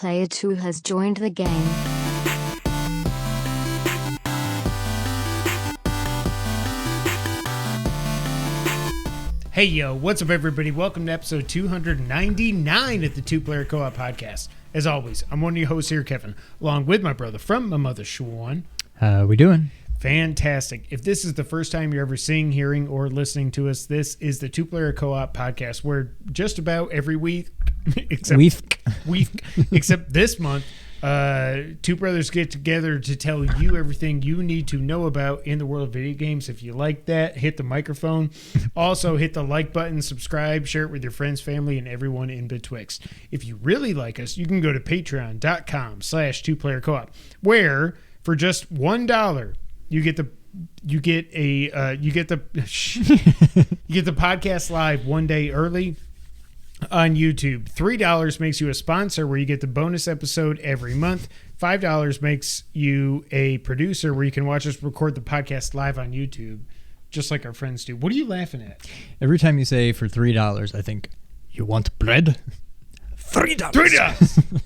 Player 2 has joined the game. Hey yo, what's up everybody? Welcome to episode 299 of the Two Player Co-op Podcast. As always, I'm one of your hosts here, Kevin, along with my brother from my mother, Shawan. How we doing? Fantastic. If this is the first time you're ever seeing, hearing, or listening to us, this is the Two Player Co-op Podcast, where just about every week, except this month, two brothers get together to tell you everything you need to know about in the world of video games. If you like that, hit the microphone. Also, hit the like button, subscribe, share it with your friends, family, and everyone in betwixt. If you really like us, you can go to patreon.com/2playercoop, where for just $1, you get the podcast live 1 day early on YouTube. $3 makes you a sponsor, where you get the bonus episode every month. $5 makes you a producer, where you can watch us record the podcast live on YouTube, just like our friends do. What are you laughing at? Every time you say for $3, I think, you want bread? $3. $3.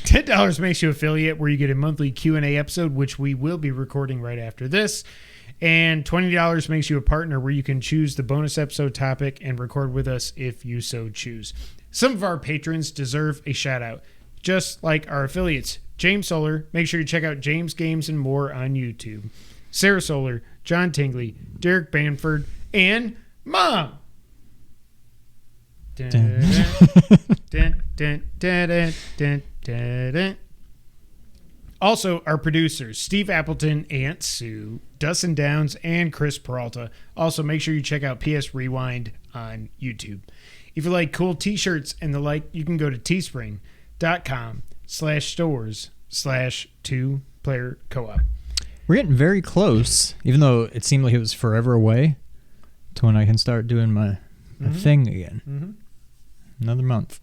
$10 makes you affiliate, where you get a monthly Q&A episode, which we will be recording right after this. And $20 makes you a partner, where you can choose the bonus episode topic and record with us if you so choose. Some of our patrons deserve a shout out, just like our affiliates. James Solar, make sure you check out James Games and More on YouTube. Sarah Solar, John Tingley, Derek Banford, and Mom. Dun, dun, dun, dun, dun, dun, dun. Also, our producers, Steve Appleton, Aunt Sue, Dustin Downs, and Chris Peralta. Also, make sure you check out PS Rewind on YouTube. If you like cool t-shirts and the like, you can go to teespring.com/stores/2playercoop. We're getting very close, even though it seemed like it was forever away, to when I can start doing my thing again. Mm-hmm. Another month.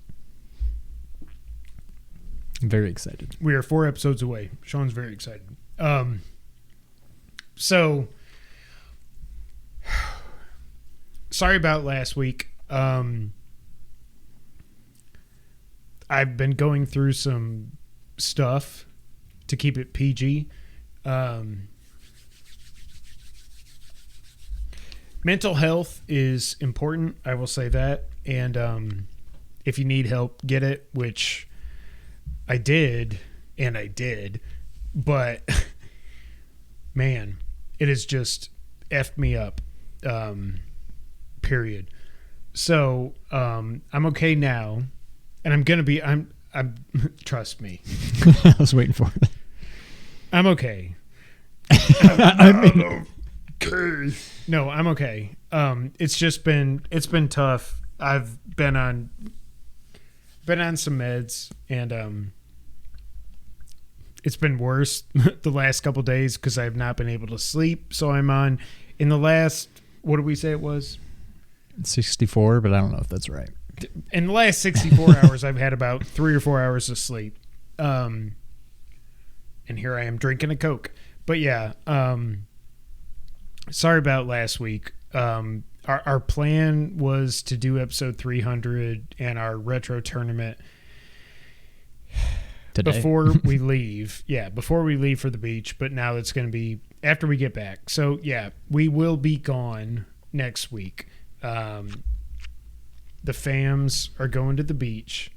I'm very excited. We are 4 episodes away. Sean's very excited. So, sorry about last week. I've been going through some stuff to keep it PG. Mental health is important, I will say that. And if you need help, get it, which I did, but man, it has just effed me up, period. So, I'm okay now, and I'm trust me. I was waiting for it. I'm okay. No, I'm okay. It's been tough. I've been on some meds, and it's been worse the last couple days because I have not been able to sleep. So I'm on, in the last, what did we say it was? 64, but I don't know if that's right. In the last 64 hours, I've had about 3 or 4 hours of sleep. And here I am drinking a Coke. But yeah, sorry about last week. Our plan was to do episode 300 and our retro tournament today, before we leave. Yeah, before we leave for the beach. But now it's going to be after we get back. So yeah, we will be gone next week. The fams are going to the beach.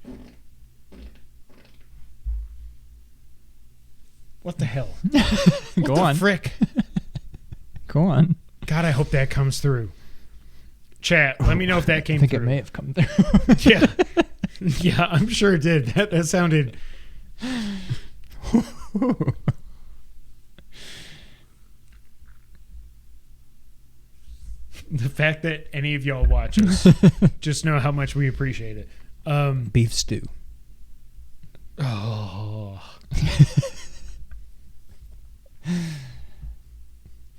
What the hell? Go on. Frick? Go on. God, I hope that comes through. Chat, let me know if that came through. I think it may have come through. Yeah. Yeah, I'm sure it did. That sounded... The fact that any of y'all watch us, just know how much we appreciate it. Beef stew. Oh.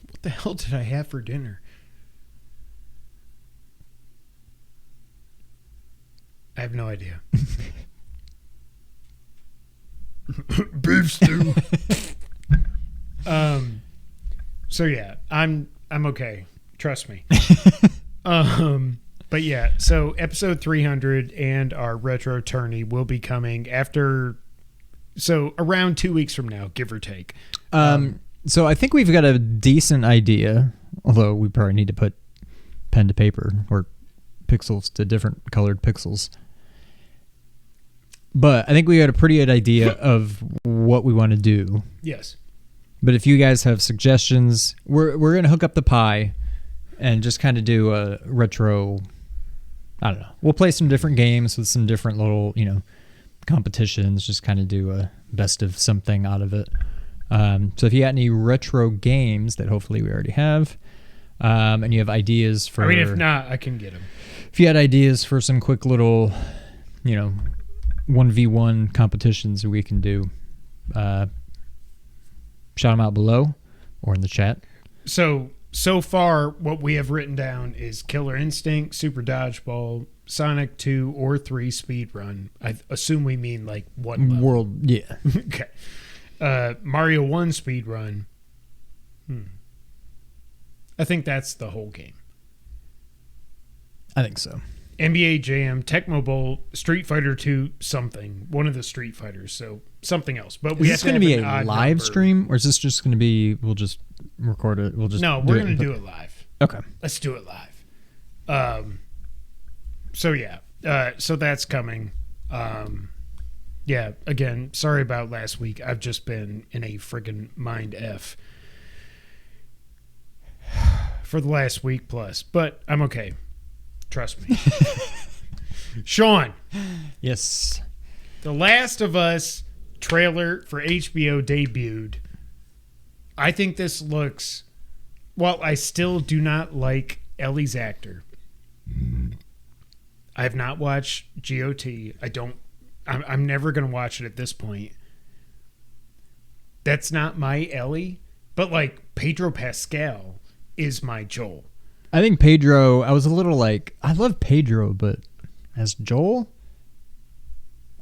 What the hell did I have for dinner? I have no idea. Beef stew. So yeah, I'm okay. Trust me. But yeah, so episode 300 and our retro tourney will be coming around 2 weeks from now, give or take. So I think we've got a decent idea, although we probably need to put pen to paper or pixels to different colored pixels. But I think we got a pretty good idea of what we want to do. Yes. But if you guys have suggestions, we're going to hook up the Pi and just kind of do a retro, I don't know. We'll play some different games with some different little, competitions, just kind of do a best of something out of it. So if you got any retro games that hopefully we already have, and you have ideas for... I mean, if not, I can get them. If you had ideas for some quick little, 1v1 competitions we can do, shout them out below or in the chat. So far, what we have written down is Killer Instinct, Super Dodgeball, Sonic 2 or 3 speedrun. I assume we mean like one level. World, yeah. Okay. Mario 1 speedrun. I think that's the whole game. I think so. NBA Jam, Tecmo Bowl, Street Fighter 2, something. One of the Street Fighters, so something else. But is this going to be a live stream, or is this just going to be, we'll just record it? We're going to do it live. Okay. Let's do it live. So that's coming. Yeah, again, sorry about last week. I've just been in a friggin' mind F for the last week plus, but I'm okay. Trust me. Sean. Yes. The Last of Us trailer for HBO debuted. I think this looks... Well, I still do not like Ellie's actor. I have not watched GOT. I'm never going to watch it at this point. That's not my Ellie. But, like, Pedro Pascal is my Joel. I think Pedro, I was a little like, I love Pedro, but as Joel,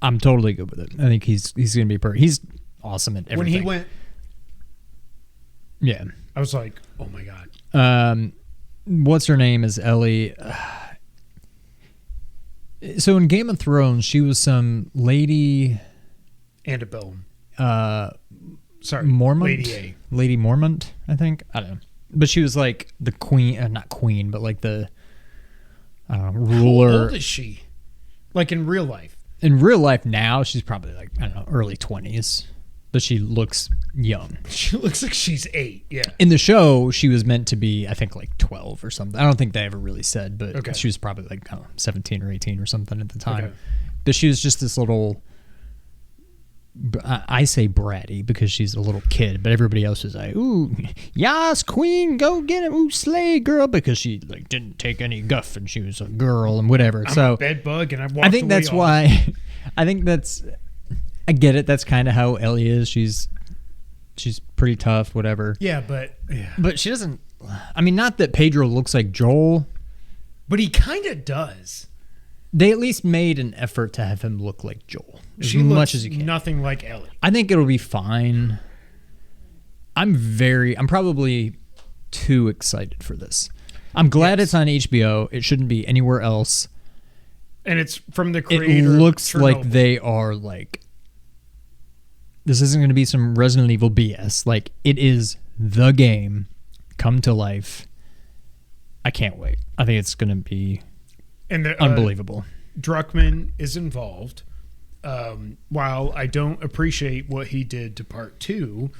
I'm totally good with it. I think he's going to be perfect. He's awesome at everything. When he went... Yeah. I was like, oh my God. What's her name is Ellie. So in Game of Thrones, she was some lady... Annabelle. Sorry. Mormont? Lady Mormont, I think. I don't know. But she was like the queen, not queen, but like the ruler. How old is she? Like in real life? In real life now, she's probably like, I don't know, early 20s. But she looks young. She looks like she's 8, yeah. In the show, she was meant to be, I think, like 12 or something. I don't think they ever really said, but okay. She was probably like, I don't know, 17 or 18 or something at the time. Okay. But she was just this little... I say bratty because she's a little kid, but everybody else is like, ooh, yas, queen, go get him, ooh, slay, girl, because she like didn't take any guff and she was a girl and whatever. I'm so a bed bug and I walked I think that's away why. I think that's. I get it. That's kind of how Ellie is. She's pretty tough, whatever. Yeah, but she doesn't. I mean, not that Pedro looks like Joel, but he kind of does. They at least made an effort to have him look like Joel as she much as you can. Nothing like Ellie. I think it'll be fine. I'm probably too excited for this. I'm glad it's on HBO. It shouldn't be anywhere else. And it's from the creator. It looks of like they are like, this isn't going to be some Resident Evil BS. Like, it is the game come to life. I can't wait. I think it's going to be unbelievable. Druckmann is involved. While I don't appreciate what he did to part 2,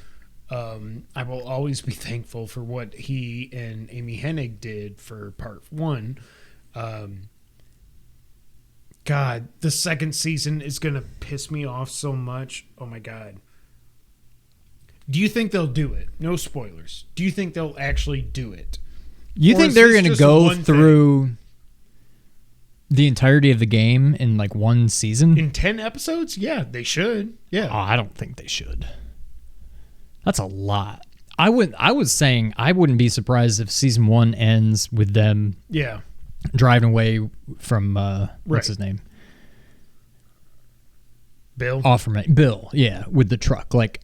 I will always be thankful for what he and Amy Hennig did for part 1. God, the second season is going to piss me off so much. Oh my God. Do you think they'll do it? No spoilers. Do you think they'll actually do it? You think they're going to go through the entirety of the game in like one season? In 10 episodes? Yeah, they should. Yeah. Oh, I don't think they should. That's a lot. I was saying I wouldn't be surprised if season 1 ends with them driving away from what's his name? Bill? Bill, yeah, with the truck. Like,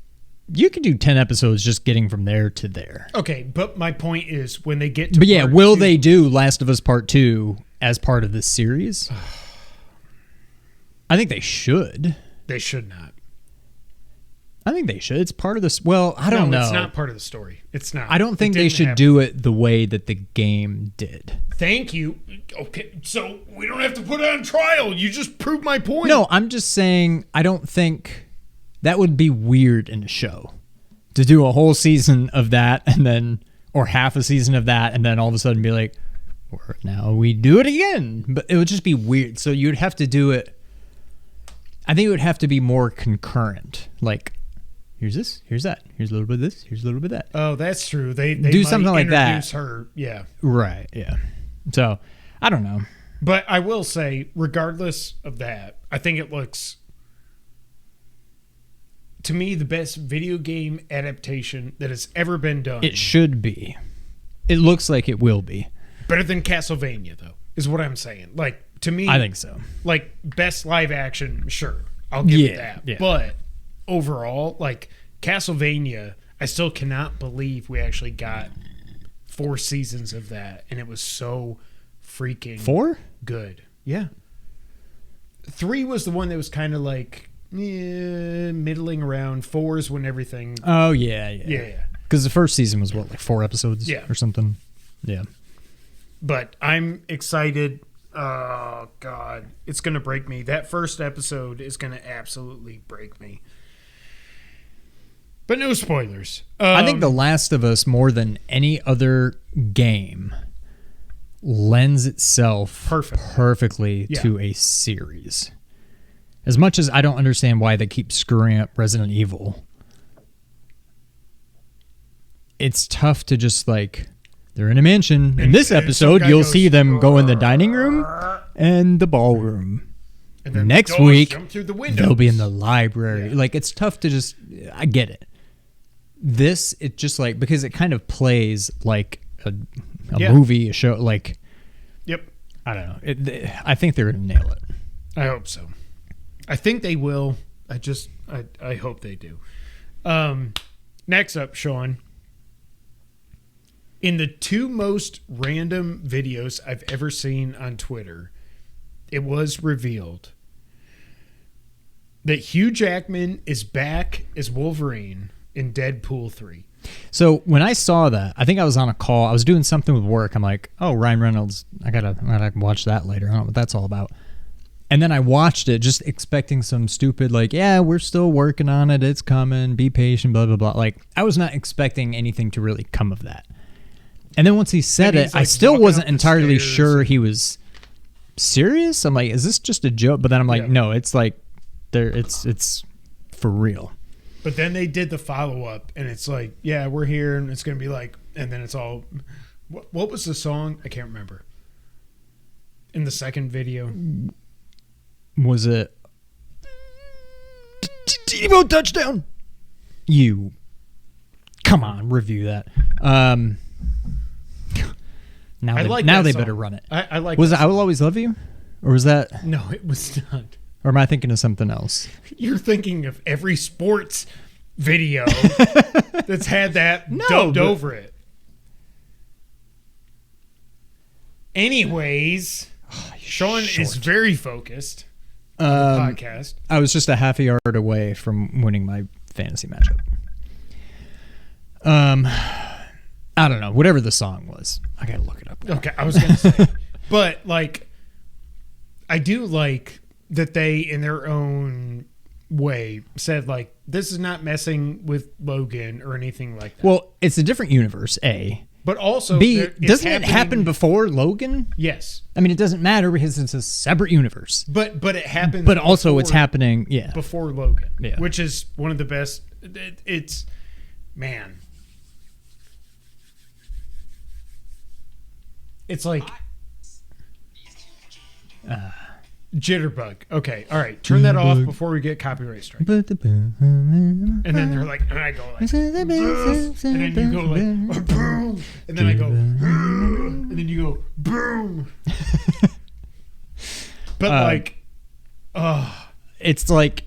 you could do 10 episodes just getting from there to there. Okay, but my point is when they get to But yeah, part will 2, they do Last of Us Part 2 as part of this series. I think they should. They should not. I think they should. It's part of this. Well, I don't know. It's not part of the story. It's not. I don't think they should do it the way that the game did. Thank you. Okay, so we don't have to put it on trial. You just proved my point. No, I'm just saying I don't think that would be weird in a show to do a whole season of that and then, or half a season of that, and then all of a sudden be like, now we do it again. But it would just be weird. So you'd have to do it. I think it would have to be more concurrent. Like, here's this, here's that, here's a little bit of this, here's a little bit of that. Oh, that's true. They do might something like that. Introduce her, yeah. Right, yeah. So, I don't know. But I will say, regardless of that, I think it looks, to me, the best video game adaptation that has ever been done. It should be. It looks like it will be. Better than Castlevania, though, is what I'm saying. Like, to me, I think so. Like, best live action, sure. I'll give it that. Yeah. But overall, like, Castlevania, I still cannot believe we actually got 4 seasons of that. And it was so freaking 4? Good. Yeah. 3 was the one that was kind of like middling around. 4 is when everything. Oh, yeah. Yeah. Because the first season was what, like 4 episodes or something? Yeah. But I'm excited. Oh, God. It's going to break me. That first episode is going to absolutely break me. But no spoilers. I think The Last of Us, more than any other game, lends itself perfectly to a series. As much as I don't understand why they keep screwing up Resident Evil, it's tough to just like... They're in a mansion. In this episode, you'll see them go in the dining room and the ballroom. And then next week, they'll be in the library. Yeah. Like, it's tough to just... I get it. This, it just like... Because it kind of plays like a movie, a show. Like... Yep. I don't know. I think they're going to nail it. I hope so. I think they will. I hope they do. Next up, Sean... In the 2 most random videos I've ever seen on Twitter, it was revealed that Hugh Jackman is back as Wolverine in Deadpool 3. So when I saw that, I think I was on a call. I was doing something with work. I'm like, oh, Ryan Reynolds, I gotta watch that later. I don't know what that's all about. And then I watched it just expecting some stupid, like, yeah, we're still working on it. It's coming. Be patient, blah, blah, blah. Like, I was not expecting anything to really come of that. And then once he said it, like, I still wasn't entirely sure he was serious. I'm like, is this just a joke? But then I'm like, no, it's like, it's for real. But then they did the follow-up, and it's like, yeah, we're here, and it's going to be like, and then it's all, what was the song? I can't remember. In the second video. Was it Devo touchdown? You, come on, review that. Now they better run it. I like. Was it "I Will Always Love You," or was that? No, it was not. Or am I thinking of something else? You're thinking of every sports video that's had that dubbed over it. Anyways, Sean is very focused on the podcast. I was just a half a yard away from winning my fantasy matchup. I don't know. Whatever the song was. I got to look it up now. Okay, I was going to say. But, like, I do like that they, in their own way, said, like, this is not messing with Logan or anything like that. Well, it's a different universe, A. But also, B, doesn't it happen before Logan? Yes. I mean, it doesn't matter because it's a separate universe. But it happens. But also, it's happening, before Logan, yeah, which is one of the best. It's, man, it's like jitterbug. Okay, all right, turn that off before we get copyright strike. And then they're like, and I go like, and then you go like, boom, and then I go, and then you go, boom. But like, it's like,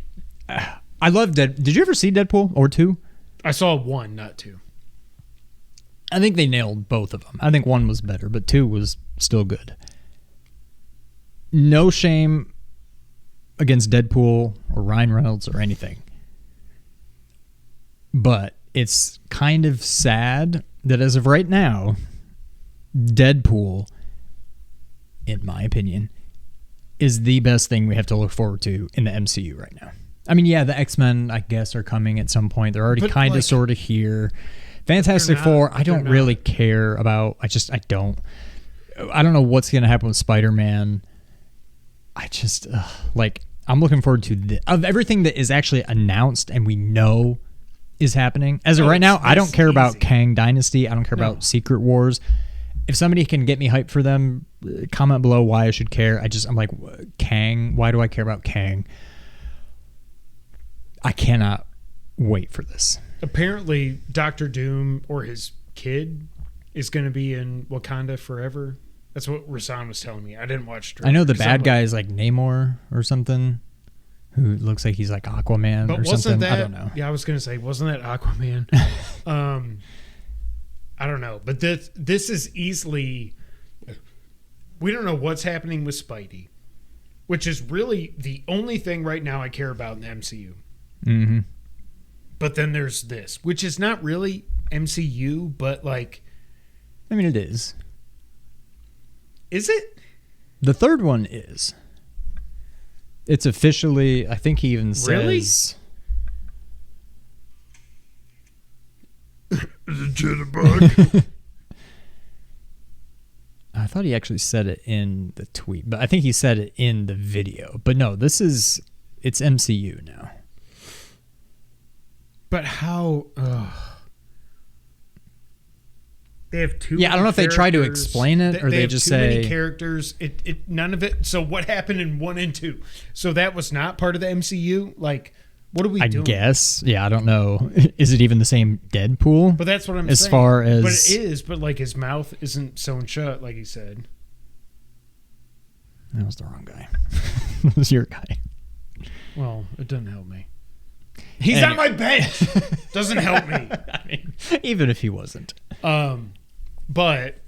I love Did you ever see Deadpool or 2? I saw 1, not 2. I think they nailed both of them. I think 1 was better, but 2 was still good. no shame against Deadpool or Ryan Reynolds or anything. But it's kind of sad that as of right now, Deadpool, in my opinion, is the best thing we have to look forward to in the MCU right now. I mean, yeah, the X-Men, I guess, are coming at some point. They're already kind of sort of here. Fantastic Four, I don't really care about. I don't know what's going to happen with Spider-Man. I'm looking forward to of everything that is actually announced and we know is happening. As of right now, I don't care about Kang Dynasty. I don't care about Secret Wars. If somebody can get me hyped for them, comment below why I should care. I'm like, Kang, why do I care about Kang? I cannot wait for this. Apparently, Doctor Doom or his kid is going to be in Wakanda forever. That's what Rasan was telling me. I didn't watch it. I know the bad guy is like Namor or something, who looks like he's like Aquaman or something. I don't know. Yeah, I was going to say, wasn't that Aquaman? I don't know. But this is easily... We don't know what's happening with Spidey, which is really the only thing right now I care about in the MCU. Mm-hmm. But then there's this, which is not really MCU, but like... I mean, it is. Is it? The third one is. It's officially... I think he even says... Is it Jitterbug? I thought he actually said it in the tweet, but I think he said it in the video. But no, it's MCU now. But how? They have two. Yeah, I don't know if they try to explain it or they just say too many characters. It none of it. So what happened in 1 and 2? So that was not part of the MCU. Like, what are we doing? I guess. Yeah, I don't know. Is it even the same Deadpool? But that's what I'm saying. As far as, but it is. But like his mouth isn't sewn shut, like he said. That was the wrong guy. It was your guy. Well, it doesn't help me. He's on my bench. Doesn't help me. I mean, even if he wasn't. But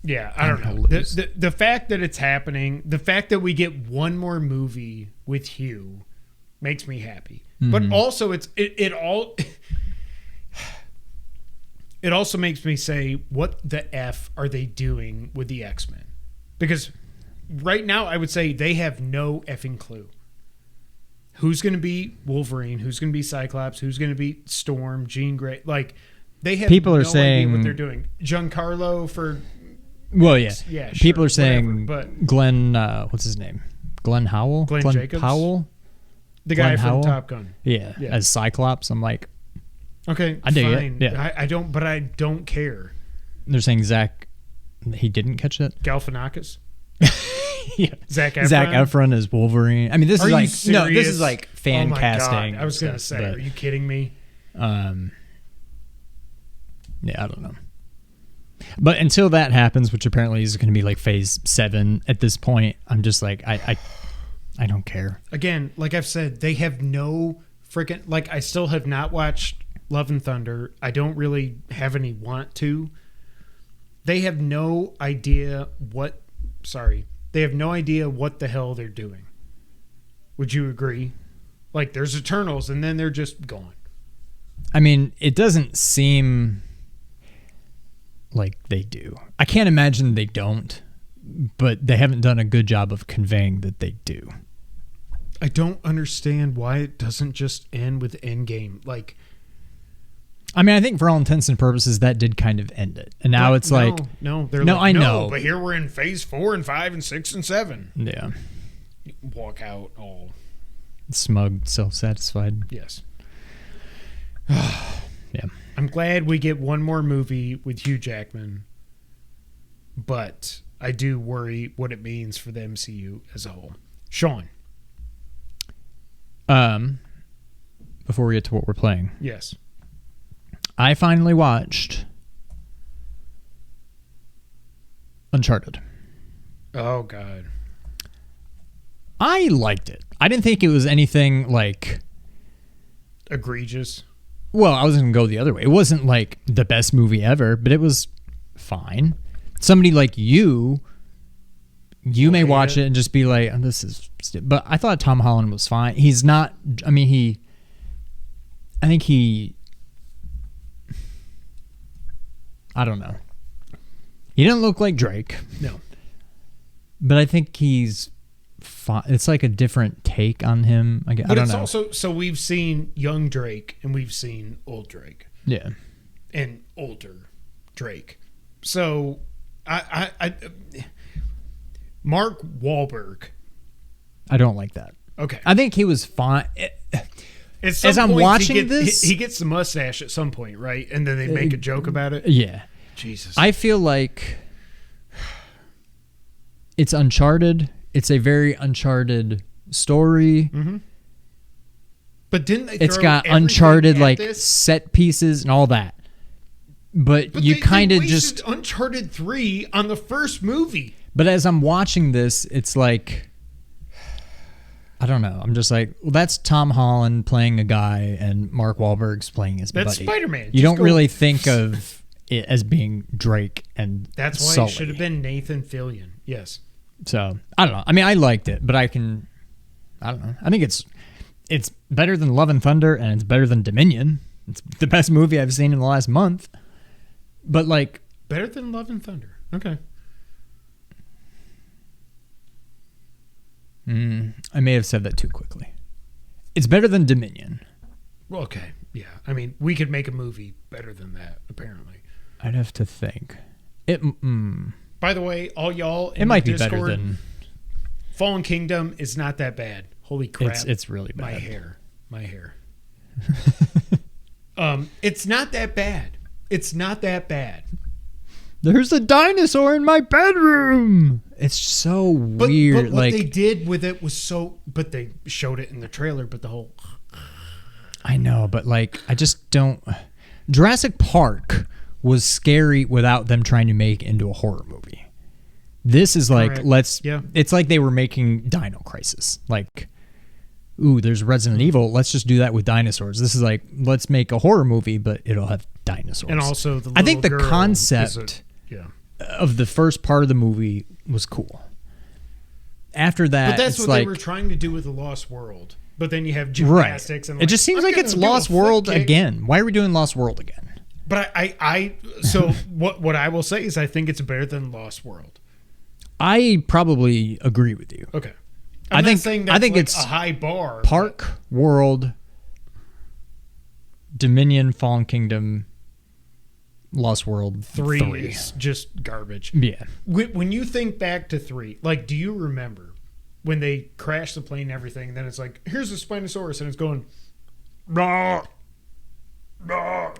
yeah, I don't know. The fact that it's happening, the fact that we get one more movie with Hugh makes me happy. Mm-hmm. But also it also makes me say, what the F are they doing with the X-Men? Because right now I would say they have no effing clue. Who's going to be Wolverine? Who's going to be Cyclops? Who's going to be Storm, Jean Grey? Like, they have people are no saying idea what they're doing. Giancarlo for... Well, yeah. Yeah, sure, people are saying whatever, but Glenn... what's his name? Glenn Howell? Glenn Jacobs? Powell? The guy from Top Gun. Yeah, as Cyclops. I'm like... Okay, I dig fine. it. Yeah. I don't care. They're saying Zach... He didn't catch it? Galifianakis? Yeah. Zach Efron is Wolverine. I mean, this is like fan casting. God. I was going to say, are you kidding me? Yeah, I don't know. But until that happens, which apparently is going to be like phase 7 at this point, I'm just like, I don't care. Again, like I've said, they have no freaking... Like, I still have not watched Love and Thunder. I don't really have any want to. They have no idea what... Sorry. They have no idea what the hell they're doing. Would you agree? Like, there's Eternals, and then they're just gone. I mean, it doesn't seem like they do. I can't imagine they don't, but they haven't done a good job of conveying that they do. I don't understand why it doesn't just end with Endgame. Like... I mean, I think for all intents and purposes, that did kind of end it. And now it's like... No, I know. But here we're in phase 4 and 5 and 6 and 7. Yeah. Walk out all... Smug, self-satisfied. Yes. Yeah. I'm glad we get one more movie with Hugh Jackman. But I do worry what it means for the MCU as a whole. Sean. Before we get to what we're playing. Yes. I finally watched Uncharted. Oh, God. I liked it. I didn't think it was anything like... egregious. Well, I was going to go the other way. It wasn't like the best movie ever, but it was fine. Somebody like you You may watch it and just be like, oh, this is stupid. But I thought Tom Holland was fine. He's not, I mean, I don't know. He didn't look like Drake. No. But I think he's fine. It's like a different take on him. I don't know. But it's also, so we've seen young Drake and we've seen old Drake. Yeah. And older Drake. So, I Mark Wahlberg. I don't like that. Okay. I think he was fine. As I'm watching this, he gets the mustache at some point, right? And then they make a joke about it. Yeah. Jesus. I feel like it's Uncharted. It's a very Uncharted story. Mm-hmm. But didn't they? It's got Uncharted set pieces and all that. But you kind of just Uncharted 3 on the first movie. But as I'm watching this, it's like, I don't know. I'm just like, well, that's Tom Holland playing a guy and Mark Wahlberg's playing his buddy. That's Spider-Man. You don't really think of it as being Drake and that's why Sully. It should have been Nathan Fillion. Yes. So, I don't know. I mean, I liked it, but I don't know. I think it's better than Love and Thunder and it's better than Dominion. It's the best movie I've seen in the last month. But like... Better than Love and Thunder. Okay. I may have said that too quickly. It's better than Dominion. Well, okay. Yeah. I mean, we could make a movie better than that, apparently. I'd have to think. By the way, all y'all in it might the be Discord, better than... Fallen Kingdom is not that bad. Holy crap. It's really bad. My hair. It's not that bad. It's not that bad. There's a dinosaur in my bedroom. It's so weird. But what they did with it was so... But they showed it in the trailer, but the whole... I know, but like, I just don't... Jurassic Park was scary without them trying to make it into a horror movie. This is like, it's like they were making Dino Crisis. Like, ooh, there's Resident Evil. Let's just do that with dinosaurs. This is like, let's make a horror movie, but it'll have dinosaurs. And also, I think the concept of the first part of the movie was cool. After that, but that's it's what like, they were trying to do with The Lost World. But then you have gymnastics and it just seems like it's Lost World again. Why are we doing Lost World again? But so what I will say is I think it's better than Lost World. I probably agree with you. Okay. I think it's a high bar. Park, World, Dominion, Fallen Kingdom, Lost World 3 is just garbage. Yeah. When you think back to 3, like, do you remember when they crash the plane and everything, and then it's like, here's a Spinosaurus, and it's going, rah, rah.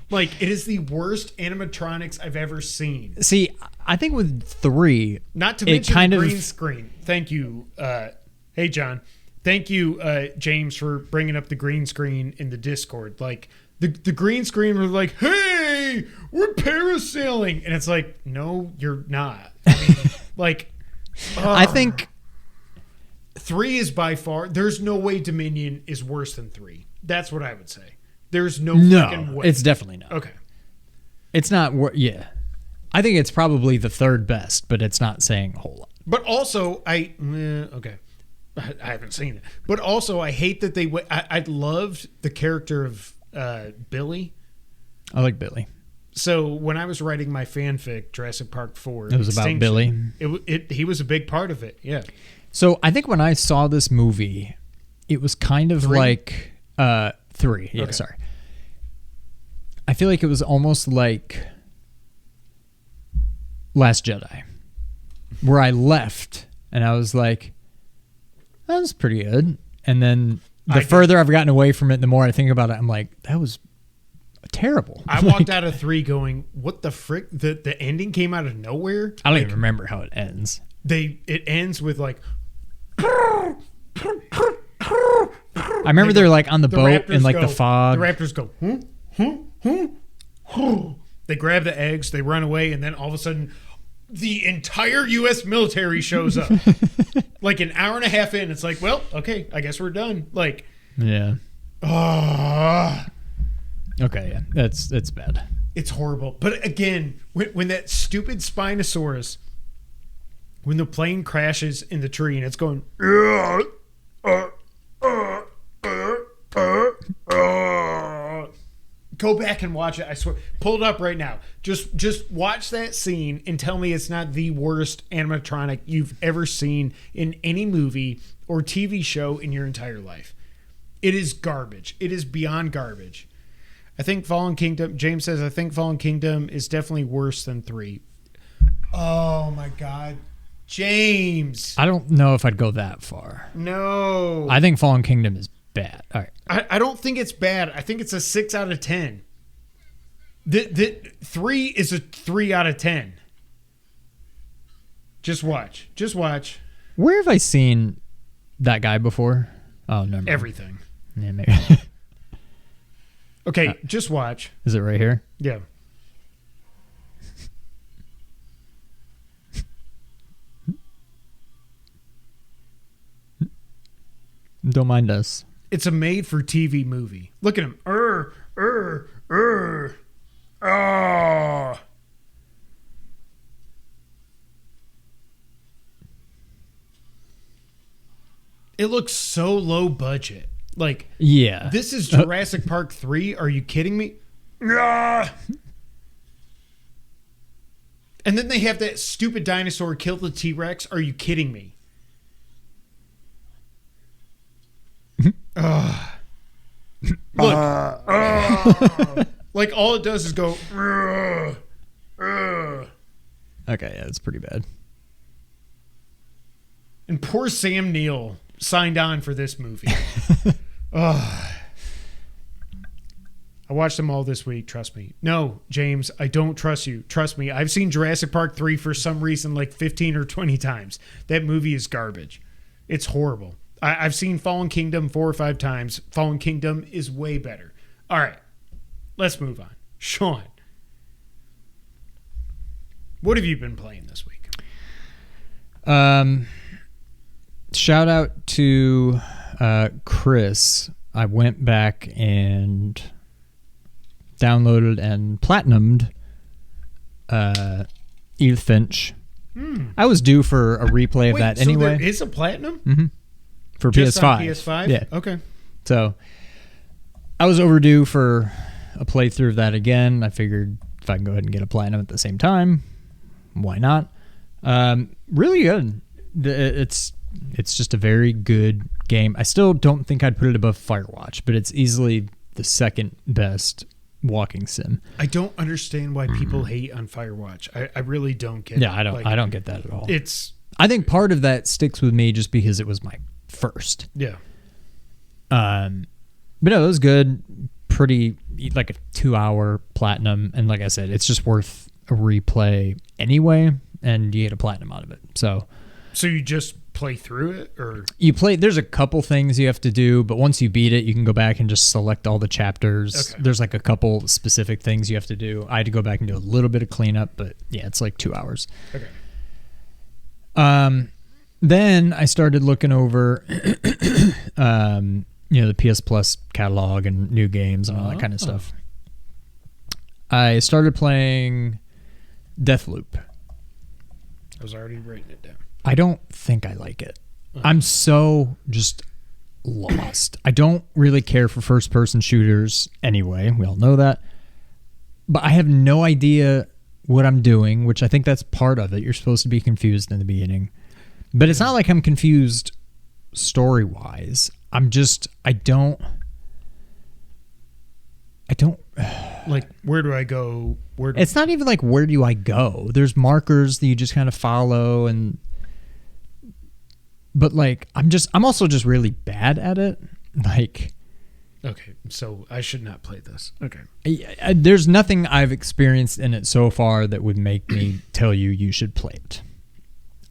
Like, it is the worst animatronics I've ever seen. See, I think with 3, not to mention the green screen. Thank you. Hey, John. Thank you, James, for bringing up the green screen in the Discord. Like, the green screen was like, hey, we're parasailing. And it's like, no, you're not. I mean, like, I think 3 is by far, there's no way Dominion is worse than 3. That's what I would say. There's no freaking way. It's definitely not. Okay. It's not, yeah. I think it's probably the third best, but it's not saying a whole lot. But also, I haven't seen it. But also, I hate that I loved the character of Billy. I like Billy. So when I was writing my fanfic, Jurassic Park 4, it was about Billy. He was a big part of it. Yeah. So I think when I saw this movie, it was kind of 3? like 3. Yeah, okay. Sorry. I feel like it was almost like Last Jedi, where I left and I was like, that was pretty good. And then further I've gotten away from it, the more I think about it, I'm like, that was terrible. I walked out of 3 going, what the frick? The ending came out of nowhere? I don't even remember how it ends. It ends with like... I remember they're like on the boat in like the fog. The raptors go, they grab the eggs, they run away, and then all of a sudden the entire U.S. military shows up. Like an hour and a half in, it's like, well, okay, I guess we're done. Like, yeah. Okay, yeah, it's bad. It's horrible. But again, when that stupid Spinosaurus when the plane crashes in the tree and it's going. Go back and watch it. I swear. Pull it up right now. Just watch that scene and tell me it's not the worst animatronic you've ever seen in any movie or TV show in your entire life. It is garbage. It is beyond garbage. I think Fallen Kingdom, James says, I think Fallen Kingdom is definitely worse than 3. Oh my God. James. I don't know if I'd go that far. No. I think Fallen Kingdom is bad. All right. I don't think it's bad. I think it's a 6 out of 10. The 3 is a 3 out of 10. Just watch. Just watch. Where have I seen that guy before? Oh, no. Everything. Yeah, maybe. Okay, just watch. Is it right here? Yeah. Don't mind us. It's a made-for-TV movie. Look at him. Oh. It looks so low budget. Like, yeah. This is Jurassic Park 3. Are you kidding me? Ah. And then they have that stupid dinosaur kill the T-Rex. Are you kidding me? Look. Like, all it does is go. Okay, yeah, it's pretty bad. And poor Sam Neill signed on for this movie. I watched them all this week, trust me. No, James, I don't trust you. Trust me, I've seen Jurassic Park 3 for some reason like 15 or 20 times. That movie is garbage. It's horrible. I've seen Fallen Kingdom 4 or 5 times. Fallen Kingdom is way better. All right, let's move on. Sean, what have you been playing this week? Shout out to Chris. I went back and downloaded and platinumed Edith Finch. I was due for a replay of that anyway. There is a platinum? Mm-hmm. For just PS5. On PS5? Yeah. Okay. So I was overdue for a playthrough of that again. I figured if I can go ahead and get a platinum at the same time, why not? Really good. It's just a very good game. I still don't think I'd put it above Firewatch, but it's easily the second best walking sim. I don't understand why people hate on Firewatch. I really don't get it. Yeah, I don't get that at all. I think part of that sticks with me just because it was my first. Yeah. But no, it was good. Pretty, like a 2-hour platinum. And like I said, it's just worth a replay anyway, and you get a platinum out of it. So you just play through it, or there's a couple things you have to do, but once you beat it, you can go back and just select all the chapters. Okay. There's like a couple specific things you have to do. I had to go back and do a little bit of cleanup, but yeah, it's like 2 hours. Okay. Then I started looking over the PS Plus catalog and new games and all that kind of stuff. I started playing Deathloop. I was already writing it down. I don't think I like it. I'm so just lost. I don't really care for first-person shooters anyway. We all know that. But I have no idea what I'm doing, which I think that's part of it. You're supposed to be confused in the beginning. But it's not like I'm confused story-wise. I don't like, where do I go? It's not even like, where do I go? There's markers that you just kind of follow, but like, I'm also just really bad at it. Like, okay, so I should not play this. Okay. There's nothing I've experienced in it so far that would make me tell you should play it.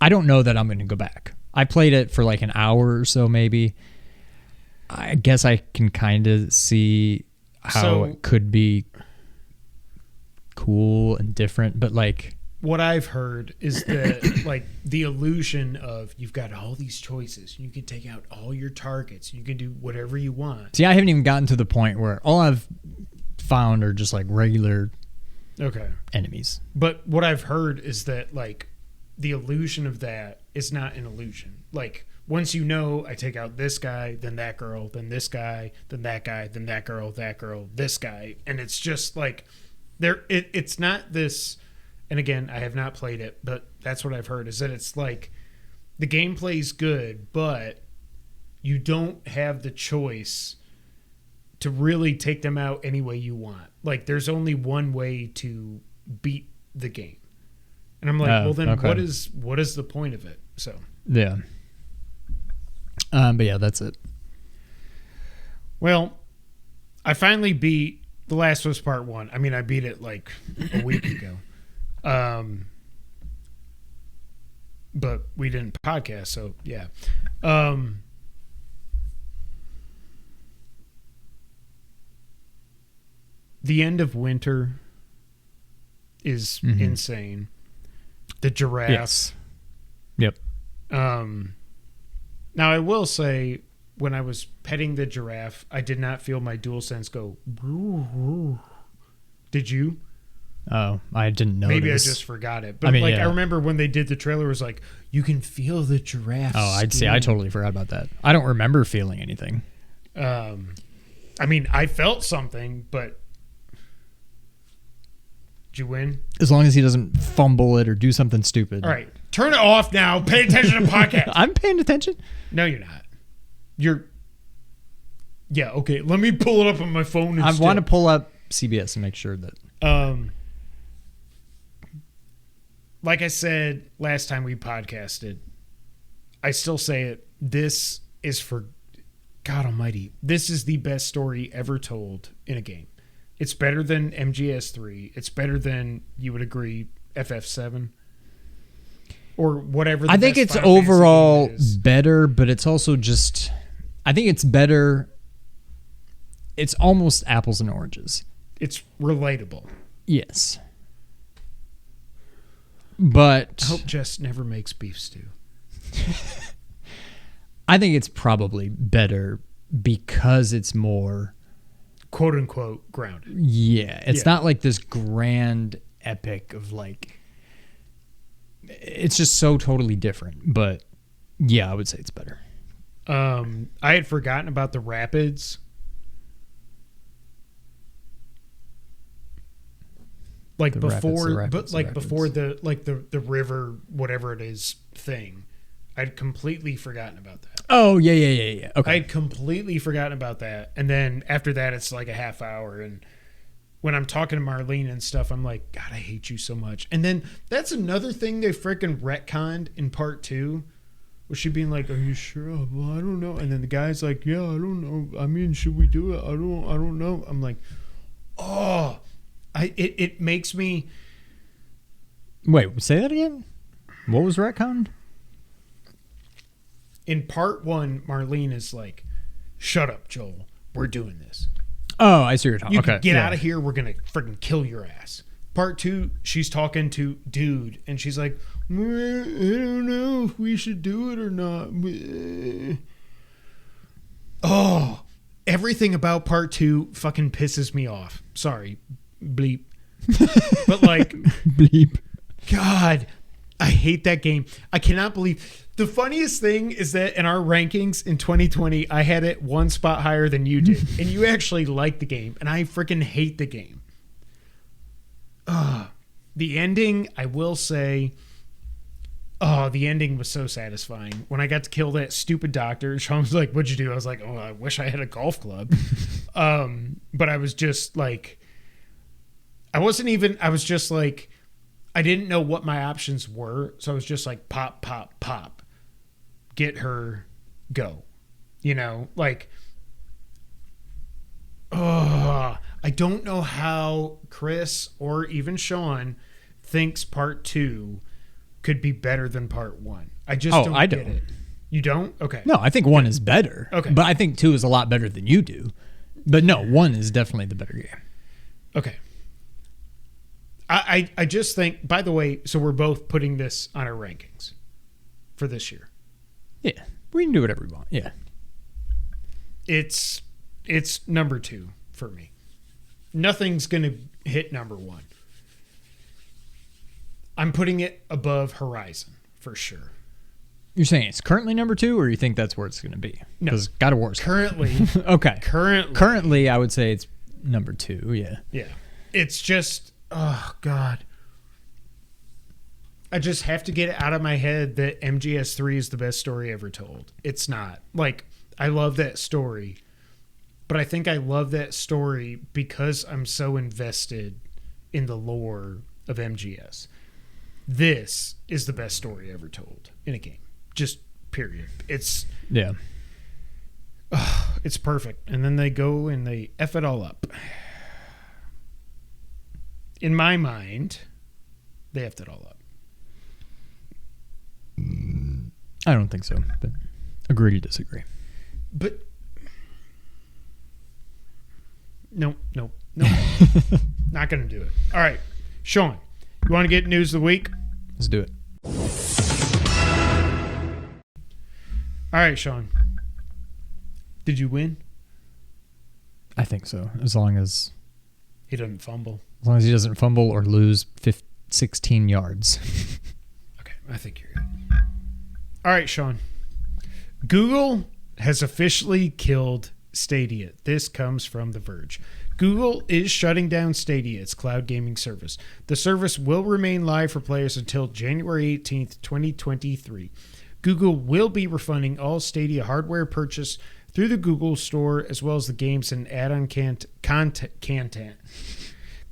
I don't know that I'm going to go back. I played it for like an hour or so maybe. I guess I can kind of see how it could be cool and different, but like, what I've heard is that like the illusion of you've got all these choices. You can take out all your targets. You can do whatever you want. See, I haven't even gotten to the point where all I've found are just like regular enemies. But what I've heard is that like the illusion of that is not an illusion. Like, once you know, I take out this guy, then that girl, then this guy, then that guy, then that girl, this guy. And it's just like, it's not this, and again, I have not played it, but that's what I've heard, is that it's like, the gameplay's good, but you don't have the choice to really take them out any way you want. Like, there's only one way to beat the game. And I'm like, well, then okay. what is the point of it? So Yeah. But yeah, that's it. Well, I finally beat The Last of Us Part 1. I mean, I beat it like a week ago. But we didn't podcast, so yeah. The end of winter is insane. The giraffe. Yes. Yep. Now, I will say, when I was petting the giraffe, I did not feel my DualSense go. Did you? Oh, I didn't notice. Maybe I just forgot it. But I mean, I remember when they did the trailer, it was like, you can feel the giraffe. Oh, I'd say I totally forgot about that. I don't remember feeling anything. I mean, I felt something, but did you win? As long as he doesn't fumble it or do something stupid. All right. Turn it off now. Pay attention to podcast. I'm paying attention. No, you're not. Yeah, okay. Let me pull it up on my phone. I want to pull up CBS and make sure that. Like I said last time we podcasted, I still say it. This is, for God almighty, this is the best story ever told in a game. It's better than MGS3. It's better than, you would agree, FF7. Or whatever. I think it's overall better, but it's also just, I think it's better. It's almost apples and oranges. It's relatable. Yes. But I hope Jess never makes beef stew. I think it's probably better because it's more, quote unquote, grounded. Yeah. It's not like this grand epic of like, it's just so totally different. But yeah, I would say it's better. I had forgotten about the rapids. Like before the river, whatever it is, thing. I'd completely forgotten about that. Oh, yeah. Okay. I'd completely forgotten about that. And then after that, it's like a half hour. And when I'm talking to Marlene and stuff, I'm like, God, I hate you so much. And then that's another thing they freaking retconned in part 2. Was she being like, are you sure? Well, I don't know. And then the guy's like, yeah, I don't know. I mean, should we do it? I don't know. I'm like, oh, it makes me. Wait, say that again? What was retconned? In part 1, Marlene is like, shut up, Joel. We're doing this. Oh, I see what you're talking. You can get out of here. We're going to freaking kill your ass. Part 2, she's talking to dude, and she's like, I don't know if we should do it or not. Oh, everything about part 2 fucking pisses me off. Sorry, bleep. But like, bleep. God, I hate that game. I cannot believe. The funniest thing is that in our rankings in 2020, I had it one spot higher than you did. And you actually like the game. And I freaking hate the game. The ending, I will say, the ending was so satisfying. When I got to kill that stupid doctor, Sean was like, what'd you do? I was like, oh, I wish I had a golf club. But I was just like, I was just like, I didn't know what my options were. So I was just like, pop, pop, pop. Get her, go. You know, like, I don't know how Chris or even Sean thinks part 2 could be better than part 1. I just don't get it. You don't? Okay. No, I think 1 is better. Okay. But I think 2 is a lot better than you do. But no, 1 is definitely the better game. Okay. I just think, by the way, so we're both putting this on our rankings for this year. Yeah. We can do whatever we want. Yeah. It's number 2 for me. Nothing's going to hit number 1. I'm putting it above Horizon. for sure. You're saying it's currently number 2, or you think that's where it's going to be? No. Because God of War is Currently. okay. Currently, I would say it's number 2, yeah. Yeah. It's just, oh, God. I just have to get it out of my head that MGS3 is the best story ever told. It's not. Like, I love that story, but I think I love that story because I'm so invested in the lore of MGS. This is the best story ever told in a game. Just period. It's it's perfect. And then they go and they F it all up. In my mind, they effed it all up. I don't think so, but agree to disagree. But no. Not going to do it. All right. Sean, you want to get news of the week? Let's do it. All right, Sean. Did you win? I think so. As long as He doesn't fumble. he doesn't fumble or lose 16 yards. Okay, I think you're good. All right, Sean. Google has officially killed Stadia. This comes from The Verge. Google is shutting down Stadia, its cloud gaming service. The service will remain live for players until January 18th, 2023. Google will be refunding all Stadia hardware purchased through the Google Store, as well as the games and add-on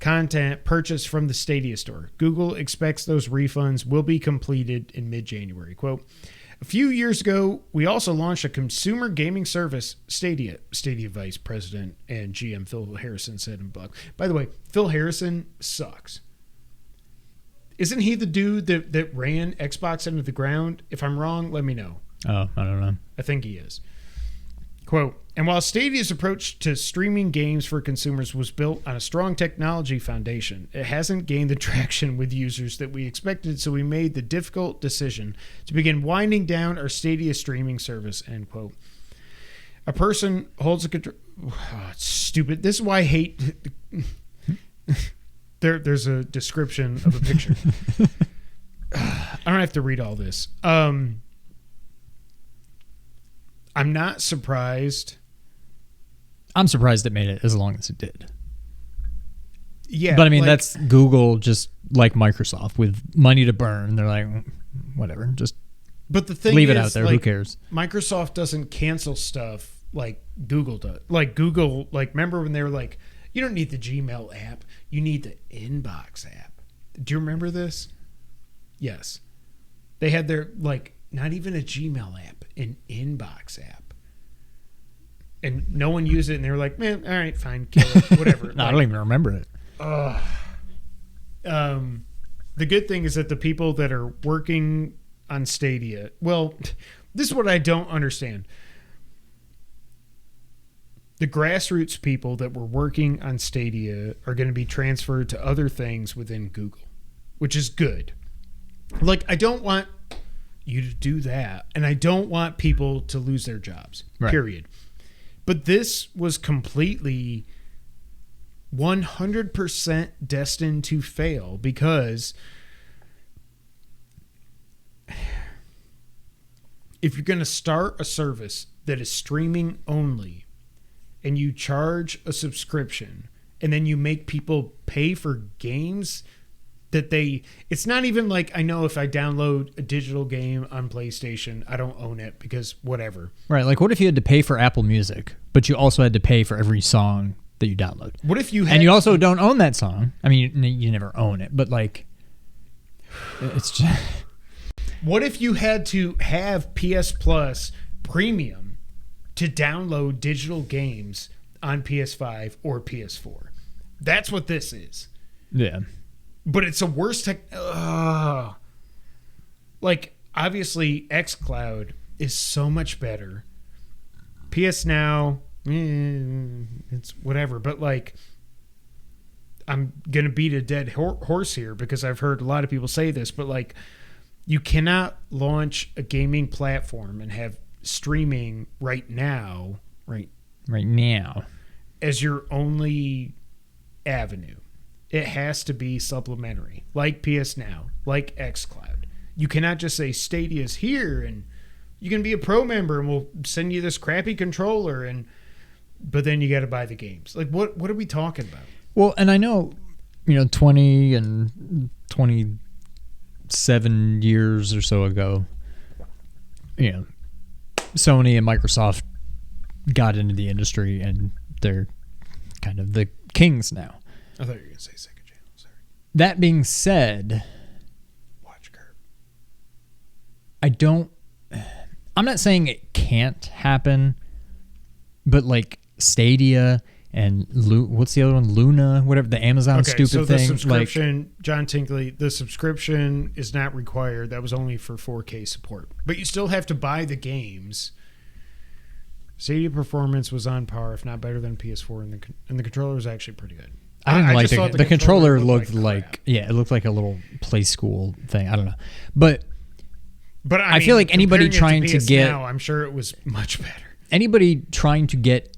content purchased from the Stadia Store. Google expects those refunds will be completed in mid-January. Quote, a few years ago, we also launched a consumer gaming service, Stadia. Stadia Vice President and GM Phil Harrison said in a blog. By the way, Phil Harrison sucks. Isn't he the dude that ran Xbox into the ground? If I'm wrong, let me know. Oh, I don't know. I think he is. Quote, and while Stadia's approach to streaming games for consumers was built on a strong technology foundation, it hasn't gained the traction with users that we expected, so we made the difficult decision to begin winding down our Stadia streaming service, end quote. A person holds a control... Oh, it's stupid. This is why I hate... There's a description of a picture. I don't have to read all this. I'm not surprised. I'm surprised it made it as long as it did. Yeah. But I mean, that's Google, just like Microsoft, with money to burn. They're like, whatever, just but the thing leave is, it out there. Like, who cares? Microsoft doesn't cancel stuff like Google does. Like Google, like remember when they were like, you don't need the Gmail app, you need the Inbox app. Do you remember this? Yes. They had their, like, not even a Gmail app, an Inbox app. And no one used it, and they were like, man, all right, fine, kill it, whatever. No, I don't even remember it. The good thing is that the people that are working on Stadia, well, this is what I don't understand. The grassroots people that were working on Stadia are going to be transferred to other things within Google, which is good. Like, I don't want you to do that, and I don't want people to lose their jobs, period. But this was completely 100% destined to fail because if you're going to start a service that is streaming only and you charge a subscription and then you make people pay for games that it's not even like, I know if I download a digital game on PlayStation, I don't own it because whatever. Right. Like, what if you had to pay for Apple Music, but you also had to pay for every song that you download? What if you had... And you also don't own that song. I mean, you never own it, but like, it's just... What if you had to have PS Plus Premium to download digital games on PS5 or PS4? That's what this is. Yeah. But it's a worse tech. Like, obviously, xCloud is so much better. PS Now, it's whatever. But, like, I'm going to beat a dead horse here because I've heard a lot of people say this. But, like, you cannot launch a gaming platform and have streaming right now as your only avenue. It has to be supplementary, like PS Now, like xCloud. You cannot just say Stadia's here and you can be a pro member and we'll send you this crappy controller but then you got to buy the games. Like what are we talking about? Well, and I know, 20 and 27 years or so ago, Sony and Microsoft got into the industry and they're kind of the kings now. I thought you were going to say second channel. Sorry. That being said, watch curve. I'm not saying it can't happen, but like Stadia and what's the other one? Luna, whatever, the Amazon okay, stupid so the thing. subscription, John Tinkley, the subscription is not required. That was only for 4K support. But you still have to buy the games. Stadia performance was on par, if not better than PS4, and the controller was actually pretty good. I didn't like the controller looked like it looked like a little play school thing. I don't know. But I feel like anybody trying to get now, I'm sure it was much better. Anybody trying to get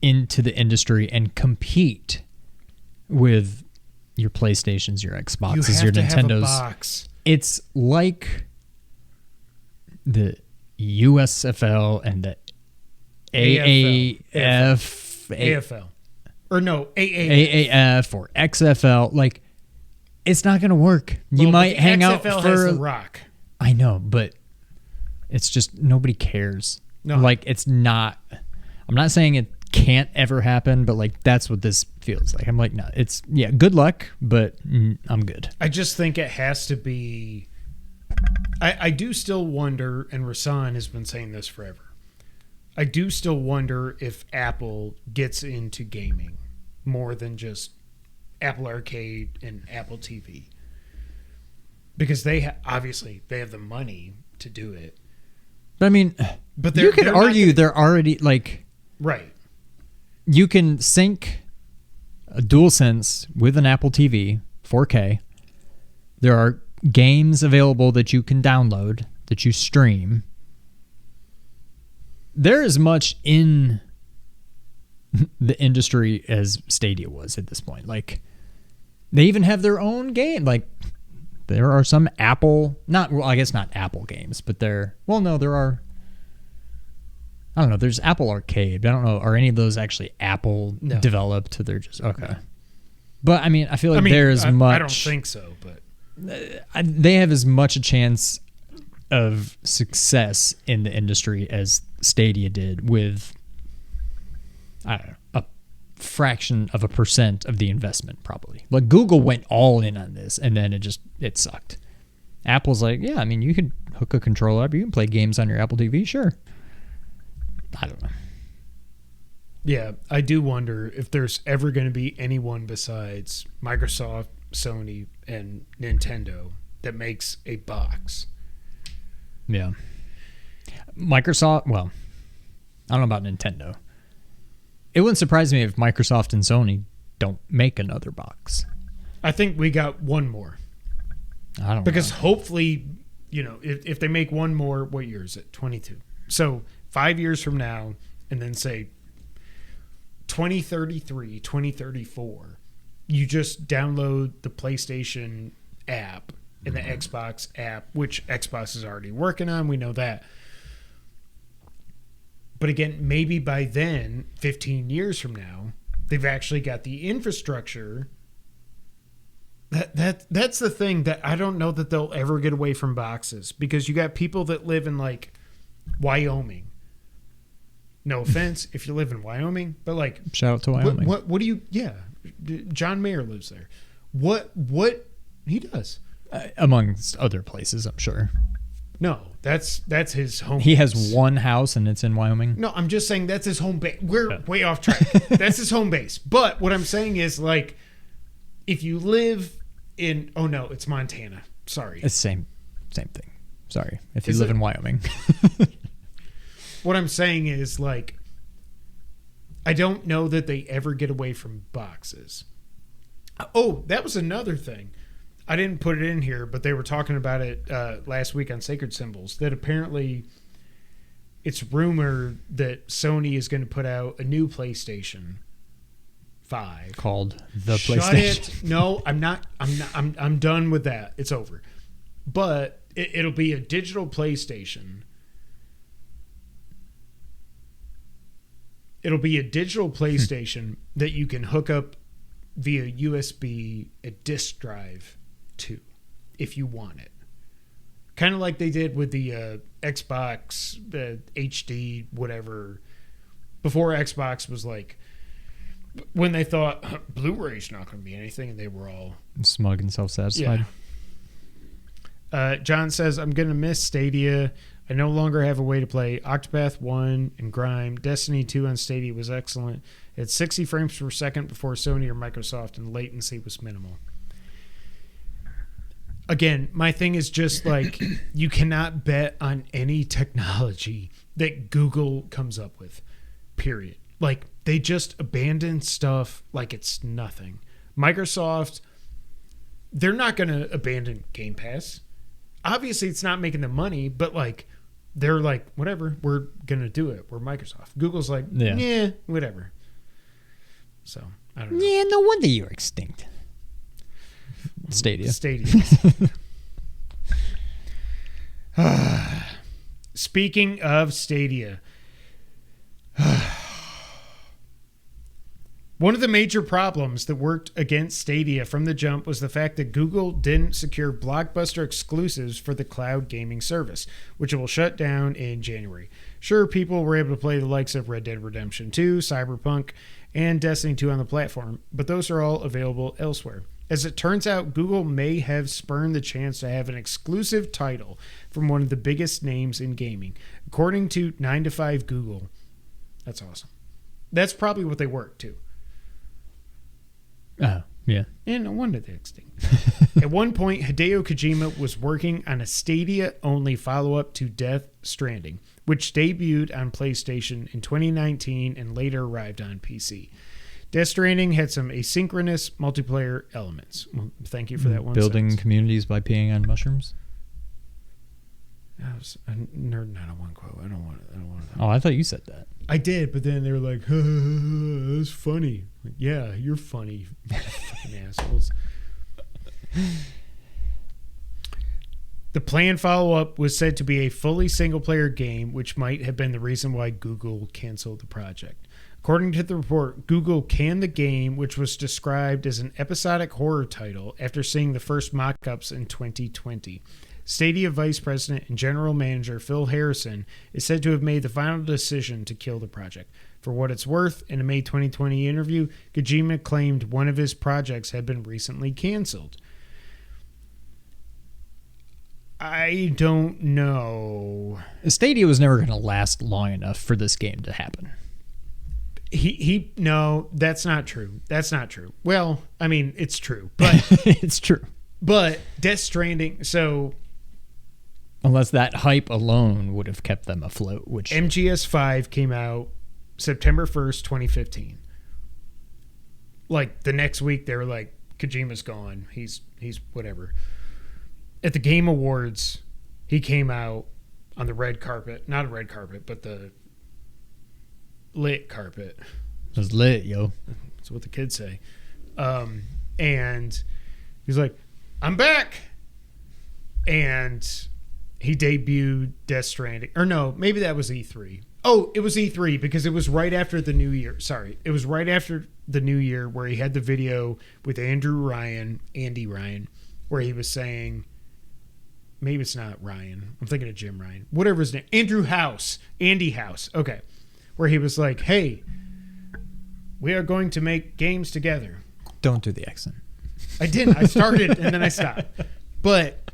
into the industry and compete with your PlayStations, your Xboxes, your Nintendos. Have a box. It's like the USFL and the AFL. Or no, AAF or XFL. Like, it's not going to work. You might hang XFL out for has The Rock. I know, but it's just nobody cares. No. Like, it's not. I'm not saying it can't ever happen, but like that's what this feels like. I'm like, no, it's good luck, but I'm good. I just think it has to be. I do still wonder, and Rasan has been saying this forever. I do still wonder if Apple gets into gaming more than just Apple Arcade and Apple TV, because they obviously they have the money to do it. But I mean, you could argue they're already like right. You can sync a DualSense with an Apple TV, 4K. There are games available that you can download, that you stream. They're as much in the industry as Stadia was at this point. Like, they even have their own game. Like, there are some Apple, I guess not Apple games, but there are. I don't know. There's Apple Arcade. I don't know. Are any of those actually Apple developed? They're just okay. But I mean, I feel like there is much. I don't think so, but they have as much a chance of success in the industry as Stadia did with, I don't know, a fraction of a % of the investment probably. Like Google went all in on this, and then it sucked. Apple's like, yeah, I mean, you can hook a controller up, you can play games on your Apple TV, sure. I don't know. Yeah, I do wonder if there's ever going to be anyone besides Microsoft, Sony, and Nintendo that makes a box. Yeah. Microsoft, well, I don't know about Nintendo. It wouldn't surprise me if Microsoft and Sony don't make another box. I think we got one more. I don't know. Because hopefully, if they make one more, what year is it? 22. So 5 years from now, and then say 2033, 2034, you just download the PlayStation app and the Xbox app, which Xbox is already working on. We know that. But again, maybe by then, 15 years from now, they've actually got the infrastructure. That's the thing that I don't know that they'll ever get away from boxes, because you got people that live in like Wyoming. No offense if you live in Wyoming, but like, shout out to Wyoming. What do you? Yeah, John Mayer lives there. What he does, amongst other places, I'm sure. No, that's his home. He base. has one house and it's in Wyoming. No, I'm just saying that's his home base. We're way off track. That's his home base. But what I'm saying is, like, if you live in, oh no, it's Montana. Sorry, it's same thing. Sorry, if you live in Wyoming. What I'm saying is, like, I don't know that they ever get away from boxes. Oh, that was another thing. I didn't put it in here, but they were talking about it last week on Sacred Symbols, that apparently it's rumored that Sony is going to put out a new PlayStation 5 called the Shut PlayStation. It. No, I'm not. I'm done with that. It's over. But It'll be a digital PlayStation. It'll be a digital PlayStation that you can hook up via USB a disk drive to, if you want it. Kind of like they did with the Xbox, the HD, whatever. Before Xbox was like, when they thought Blu-ray's not going to be anything, and they were all smug and self-satisfied. Yeah. John says, I'm going to miss Stadia. I no longer have a way to play Octopath 1 and Grime. Destiny 2 on Stadia was excellent. At 60 frames per second before Sony or Microsoft, and latency was minimal. Again, my thing is just like, you cannot bet on any technology that Google comes up with, period. Like, they just abandon stuff like it's nothing. Microsoft, they're not going to abandon Game Pass. Obviously, it's not making them money, but like, they're like, whatever, we're going to do it. We're Microsoft. Google's like, yeah, whatever. So, I don't know. Yeah, no wonder you're extinct. Stadia. Speaking of Stadia, one of the major problems that worked against Stadia from the jump was the fact that Google didn't secure blockbuster exclusives for the cloud gaming service, which it will shut down in January. Sure, people were able to play the likes of Red Dead Redemption 2, Cyberpunk, and Destiny 2 on the platform, but those are all available elsewhere. As it turns out, Google may have spurned the chance to have an exclusive title from one of the biggest names in gaming. According to 9 to 5 Google, that's awesome. That's probably what they work to. Oh, yeah. And no wonder they're extinct. At one point, Hideo Kojima was working on a Stadia-only follow-up to Death Stranding, which debuted on PlayStation in 2019 and later arrived on PC. Death Stranding had some asynchronous multiplayer elements. Well, thank you for that one. Building sentence. communities by peeing on mushrooms. I was nerding out on one quote. I don't want to. Oh, I thought you said that. I did, but then they were like, "That's funny." Like, yeah, you're funny, fucking assholes. The planned follow-up was said to be a fully single-player game, which might have been the reason why Google canceled the project. According to the report, Google canned the game, which was described as an episodic horror title, after seeing the first mock-ups in 2020. Stadia Vice President and General Manager Phil Harrison is said to have made the final decision to kill the project. For what it's worth, in a May 2020 interview, Kojima claimed one of his projects had been recently canceled. I don't know. Stadia was never going to last long enough for this game to happen. No, that's not true. That's not true. Well, I mean, it's true, but it's true. But Death Stranding, so unless that hype alone would have kept them afloat, which MGS5 came out September 1st, 2015. Like the next week they were like, Kojima's gone. He's whatever. At the Game Awards, he came out on the red carpet, not a red carpet, but the lit carpet. It was lit, yo. That's what the kids say. And he's like, I'm back. And he debuted Death Stranding. Or no, maybe that was E3. Oh, it was E3 because it was right after the New Year. Sorry. It was right after the New Year where he had the video with Andy Ryan, where he was saying, maybe it's not Ryan. I'm thinking of Jim Ryan. Whatever his name. Andy House. Okay. Where he was like, hey, we are going to make games together. Don't do the accent. I didn't. I started and then I stopped. But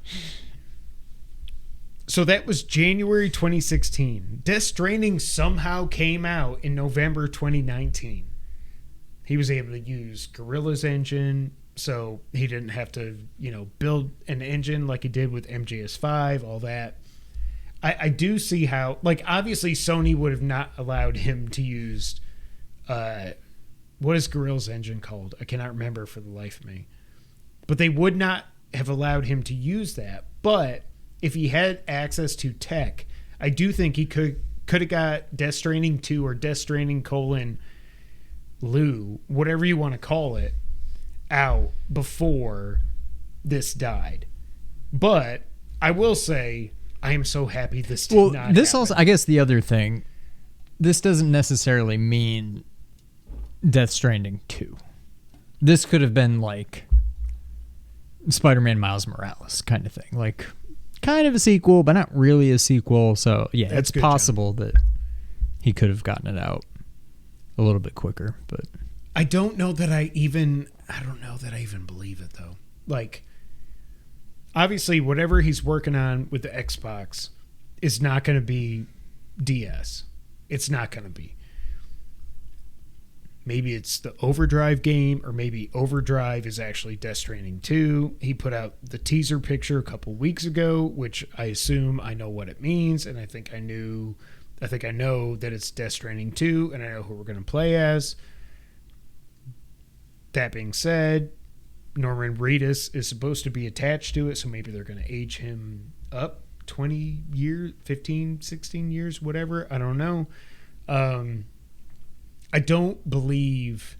so that was January 2016. Death Stranding somehow came out in November 2019. He was able to use Guerrilla's engine, so he didn't have to, build an engine like he did with MGS5, all that. I do see how, like, obviously Sony would have not allowed him to use, what is Guerrilla's engine called? I cannot remember for the life of me. But they would not have allowed him to use that. But if he had access to tech, I do think he could have got Death Stranding 2 or Death Stranding : TLOU, whatever you want to call it, out before this died. But I will say I am so happy this did not this happen. also, I guess the other thing, this doesn't necessarily mean Death Stranding 2. This could have been like Spider-Man Miles Morales kind of thing. Like, kind of a sequel, but not really a sequel. So, yeah, That's it's good, possible that he could have gotten it out a little bit quicker. But I don't know that I even believe it, though. Like, obviously, whatever he's working on with the Xbox is not going to be DS. It's not going to be. Maybe it's the Overdrive game, or maybe Overdrive is actually Death Stranding 2. He put out the teaser picture a couple weeks ago, which I assume I know what it means, and I think I know that it's Death Stranding 2, and I know who we're going to play as. That being said, Norman Reedus is supposed to be attached to it, so maybe they're going to age him up 20 years, 15, 16 years, whatever. I don't know. I don't believe...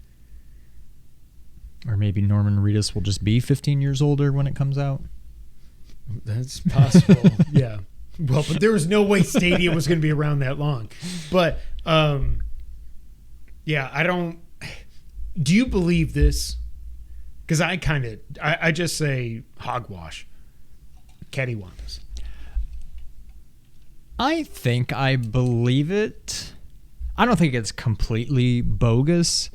Or maybe Norman Reedus will just be 15 years older when it comes out. That's possible. Yeah. Well, but there was no way Stadia was going to be around that long. But, yeah, I don't... Do you believe this? Because I just say hogwash. Cattywampus. I think I believe it. I don't think it's completely bogus.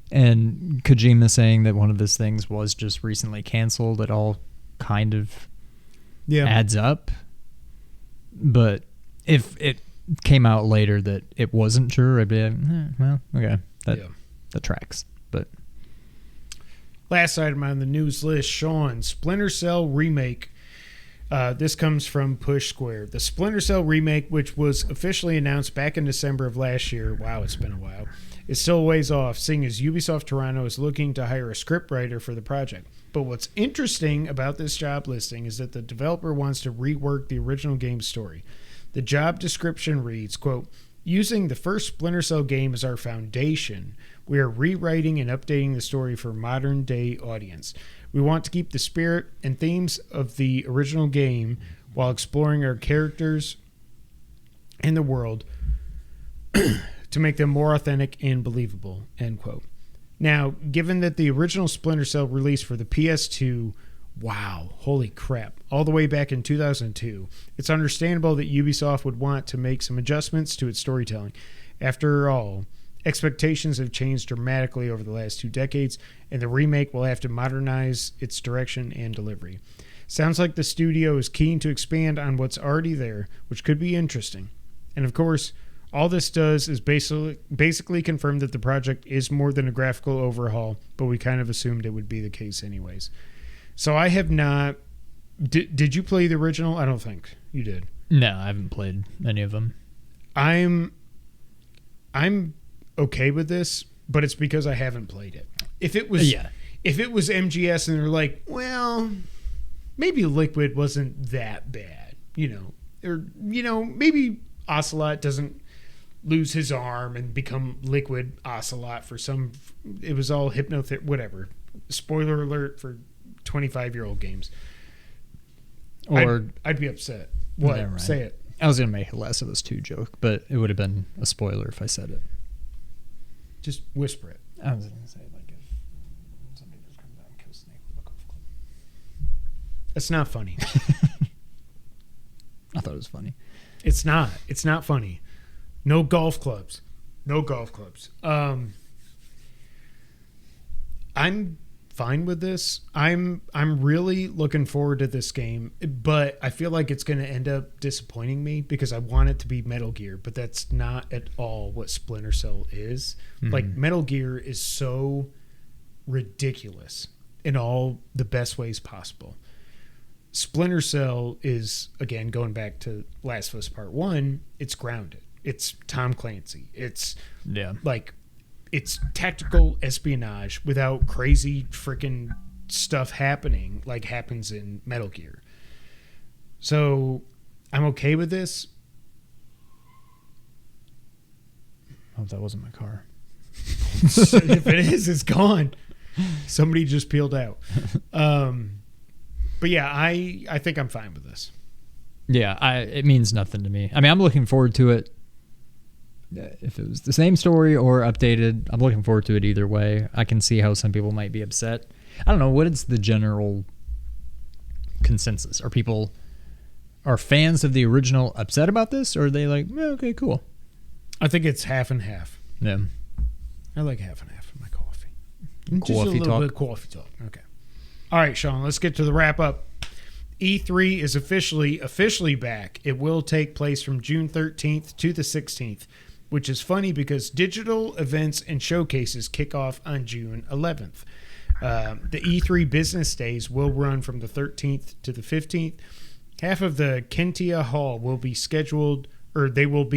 And Kojima saying that one of his things was just recently canceled, it all kind of adds up. But if it came out later that it wasn't true, I'd be like, well, okay, that tracks. But last item on the news list, Sean, Splinter Cell Remake. This comes from Push Square. The Splinter Cell Remake, which was officially announced back in December of last year, wow, it's been a while, is still a ways off, seeing as Ubisoft Toronto is looking to hire a scriptwriter for the project. But what's interesting about this job listing is that the developer wants to rework the original game's story. The job description reads, quote, "Using the first Splinter Cell game as our foundation, we are rewriting and updating the story for a modern-day audience. We want to keep the spirit and themes of the original game while exploring our characters and the world to make them more authentic and believable," end quote. Now, given that the original Splinter Cell released for the PS2, wow, holy crap, all the way back in 2002, it's understandable that Ubisoft would want to make some adjustments to its storytelling. After all, expectations have changed dramatically over the last 2 decades, and the remake will have to modernize its direction and delivery. Sounds like the studio is keen to expand on what's already there, which could be interesting. And of course, all this does is basically confirm that the project is more than a graphical overhaul, but we kind of assumed it would be the case anyways. So I have not... Did you play the original? I don't think you did. No, I haven't played any of them. I'm okay with this, but it's because I haven't played it. If it was MGS and they're like, well, maybe Liquid wasn't that bad, or maybe Ocelot doesn't lose his arm and become Liquid Ocelot for some. It was all hypnotherapy, whatever. Spoiler alert for 25-year-old games. Or I'd be upset. What? Yeah, right. Say it. I was gonna make a Last of Us 2 joke, but it would have been a spoiler if I said it. Just whisper it. I was going to say, like, if somebody just comes out and kills Snake with a golf club. That's not funny. I thought it was funny. It's not. It's not funny. No golf clubs. No golf clubs. I'm fine with this. I'm really looking forward to this game, but I feel like it's going to end up disappointing me because I want it to be Metal Gear, but that's not at all what Splinter Cell is. Mm-hmm. Like, Metal Gear is so ridiculous in all the best ways possible. Splinter Cell is, again, going back to Last of Us Part 1, it's grounded. It's Tom Clancy. It's it's tactical espionage without crazy freaking stuff happening like happens in Metal Gear. So I'm okay with this. I hope that wasn't my car. So if it is, it's gone. Somebody just peeled out. But yeah, I think I'm fine with this. Yeah, it means nothing to me. I mean, I'm looking forward to it. If it was the same story or updated, I'm looking forward to it either way. I can see how some people might be upset. I don't know. What is the general consensus? Are fans of the original upset about this? Or are they like, okay, cool? I think it's half and half. Yeah. I like half and half of my coffee. Coffee Just a little talk. bit of coffee talk. Okay. All right, Sean, let's get to the wrap up. E3 is officially back. It will take place from June 13th to the 16th, which is funny because digital events and showcases kick off on June 11th. The E3 business days will run from the 13th to the 15th. Half of the Kentia Hall will be scheduled, or they will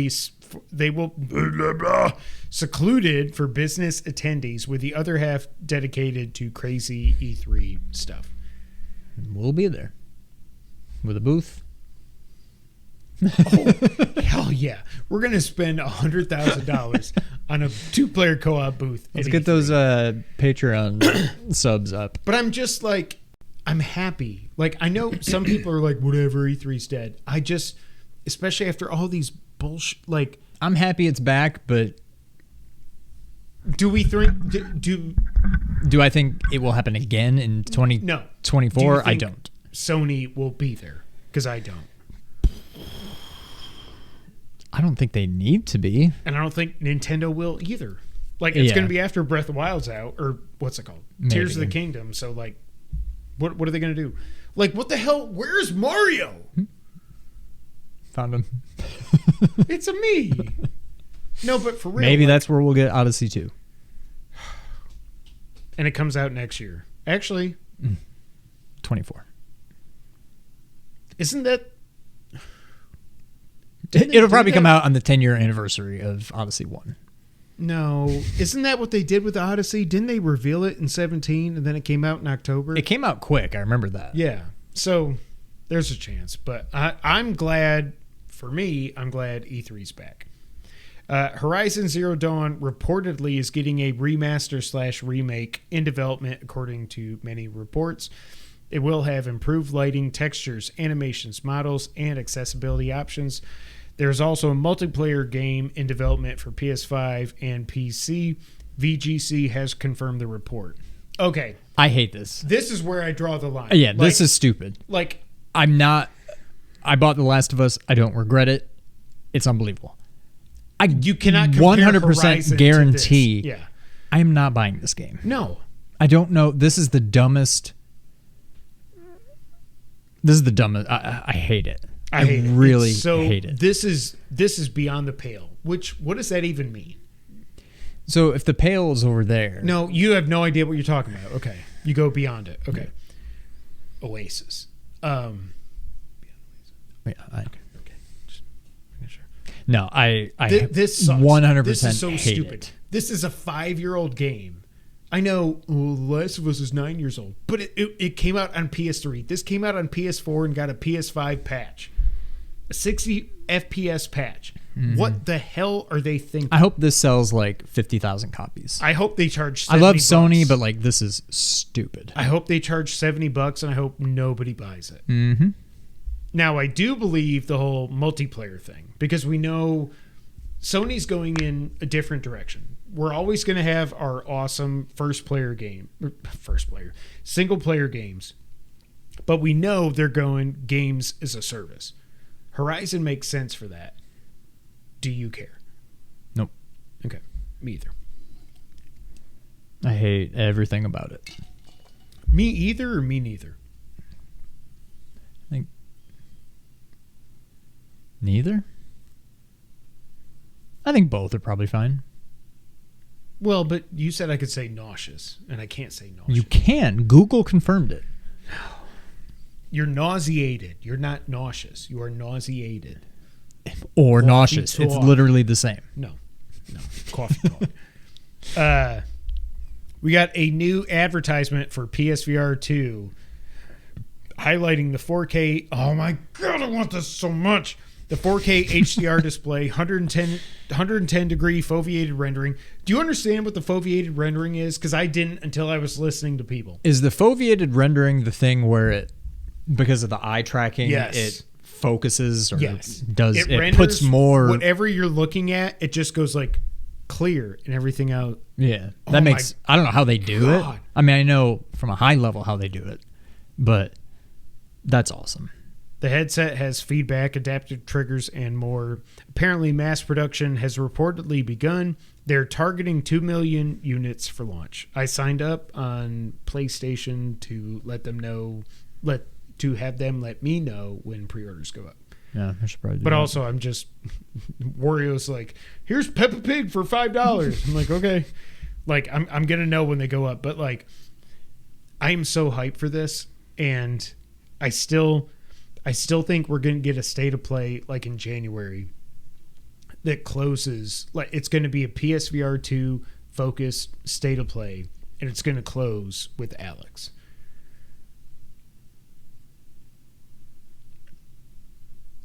secluded for business attendees, with the other half dedicated to crazy E3 stuff. We'll be there with a booth. Oh, hell yeah. We're going to spend $100,000 on a 2-player co-op booth. Let's get those Patreon subs up. But I'm just like, I'm happy. Like, I know some people are like, whatever, E3's dead. I just, especially after all these bullshit, like. I'm happy it's back, but. Do we think, do I think it will happen again in 2024? No. I don't. Sony will be there, because I don't. I don't think they need to be. And I don't think Nintendo will either. Like, it's going to be after Breath of the Wild's out, or what's it called? Maybe. Tears of the Kingdom. So, like, what are they going to do? Like, what the hell? Where's Mario? Found him. It's a me. No, but for real. Maybe that's where we'll get Odyssey 2. And it comes out next year. Actually. 24. Isn't that... It'll probably come out on the 10-year anniversary of Odyssey 1. No. Isn't that what they did with Odyssey? Didn't they reveal it in 2017 and then it came out in October? It came out quick. I remember that. Yeah. So there's a chance. But I'm glad, for me, I'm glad E3's back. Horizon Zero Dawn reportedly is getting a remaster/remake in development, according to many reports. It will have improved lighting, textures, animations, models, and accessibility options. There's also a multiplayer game in development for PS5 and PC. VGC has confirmed the report. Okay. I hate this. This is where I draw the line. Yeah, this is stupid. Like, I bought The Last of Us. I don't regret it. It's unbelievable. You cannot compare 100% Horizon guarantee. to this. Yeah. I am not buying this game. No. I don't know. This is the dumbest. I hate it. I hate it. Really So hate it. This is beyond the pale. What does that even mean? So if the pale is over there. No, you have no idea what you're talking about. Okay. You go beyond it. Okay. Oasis. Yeah, Okay. Just making sure. No, I This sucks. 100% This is so hate stupid. it. This is a 5-year-old game. I know Last of Us is 9 years old, but it came out on PS3. This came out on PS4 and got a PS5 patch. A 60 FPS patch. Mm-hmm. What the hell are they thinking? I hope this sells like 50,000 copies. I hope they charge $70. I love Sony, but like this is stupid. I hope they charge $70 and I hope nobody buys it. Mm-hmm. Now, I do believe the whole multiplayer thing, because we know Sony's going in a different direction. We're always going to have our awesome single player games, but we know they're going games as a service. Horizon makes sense for that. Do you care? Nope. Okay. Me either. I hate everything about it. Me either or me neither? I think neither. I think both are probably fine. Well, but you said I could say nauseous, and I can't say nauseous. You can. Google confirmed it. You're nauseated. You're not nauseous. You are nauseated. Or Coffee nauseous. talk. It's literally the same. No. Coffee talk. We got a new advertisement for PSVR 2 highlighting the 4K. Oh my God, I want this so much. The 4K HDR display, 110 degree foveated rendering. Do you understand what the foveated rendering is? Because I didn't until I was listening to people. Is the foveated rendering the thing where it, because of the eye tracking, Yes. it focuses or Yes. does it renders puts more whatever you're looking at, it just goes like clear and everything out. Yeah. Oh That makes I don't know how they do God. it. I mean, I know from a high level how they do it, but that's awesome. The headset has feedback, adaptive triggers, and more. Apparently, mass production has reportedly begun. They're targeting 2 million units for launch. I signed up on PlayStation to let them know, to have them let me know when pre-orders go up. Yeah, I should probably do But that. also, I'm just Wario's like, here's Peppa Pig for $5. I'm like, okay, like I'm gonna know when they go up. But like, I am so hyped for this, and I still think we're gonna get a state of play like in January that closes. Like it's gonna be a PSVR 2 focused state of play, and it's gonna close with Alex.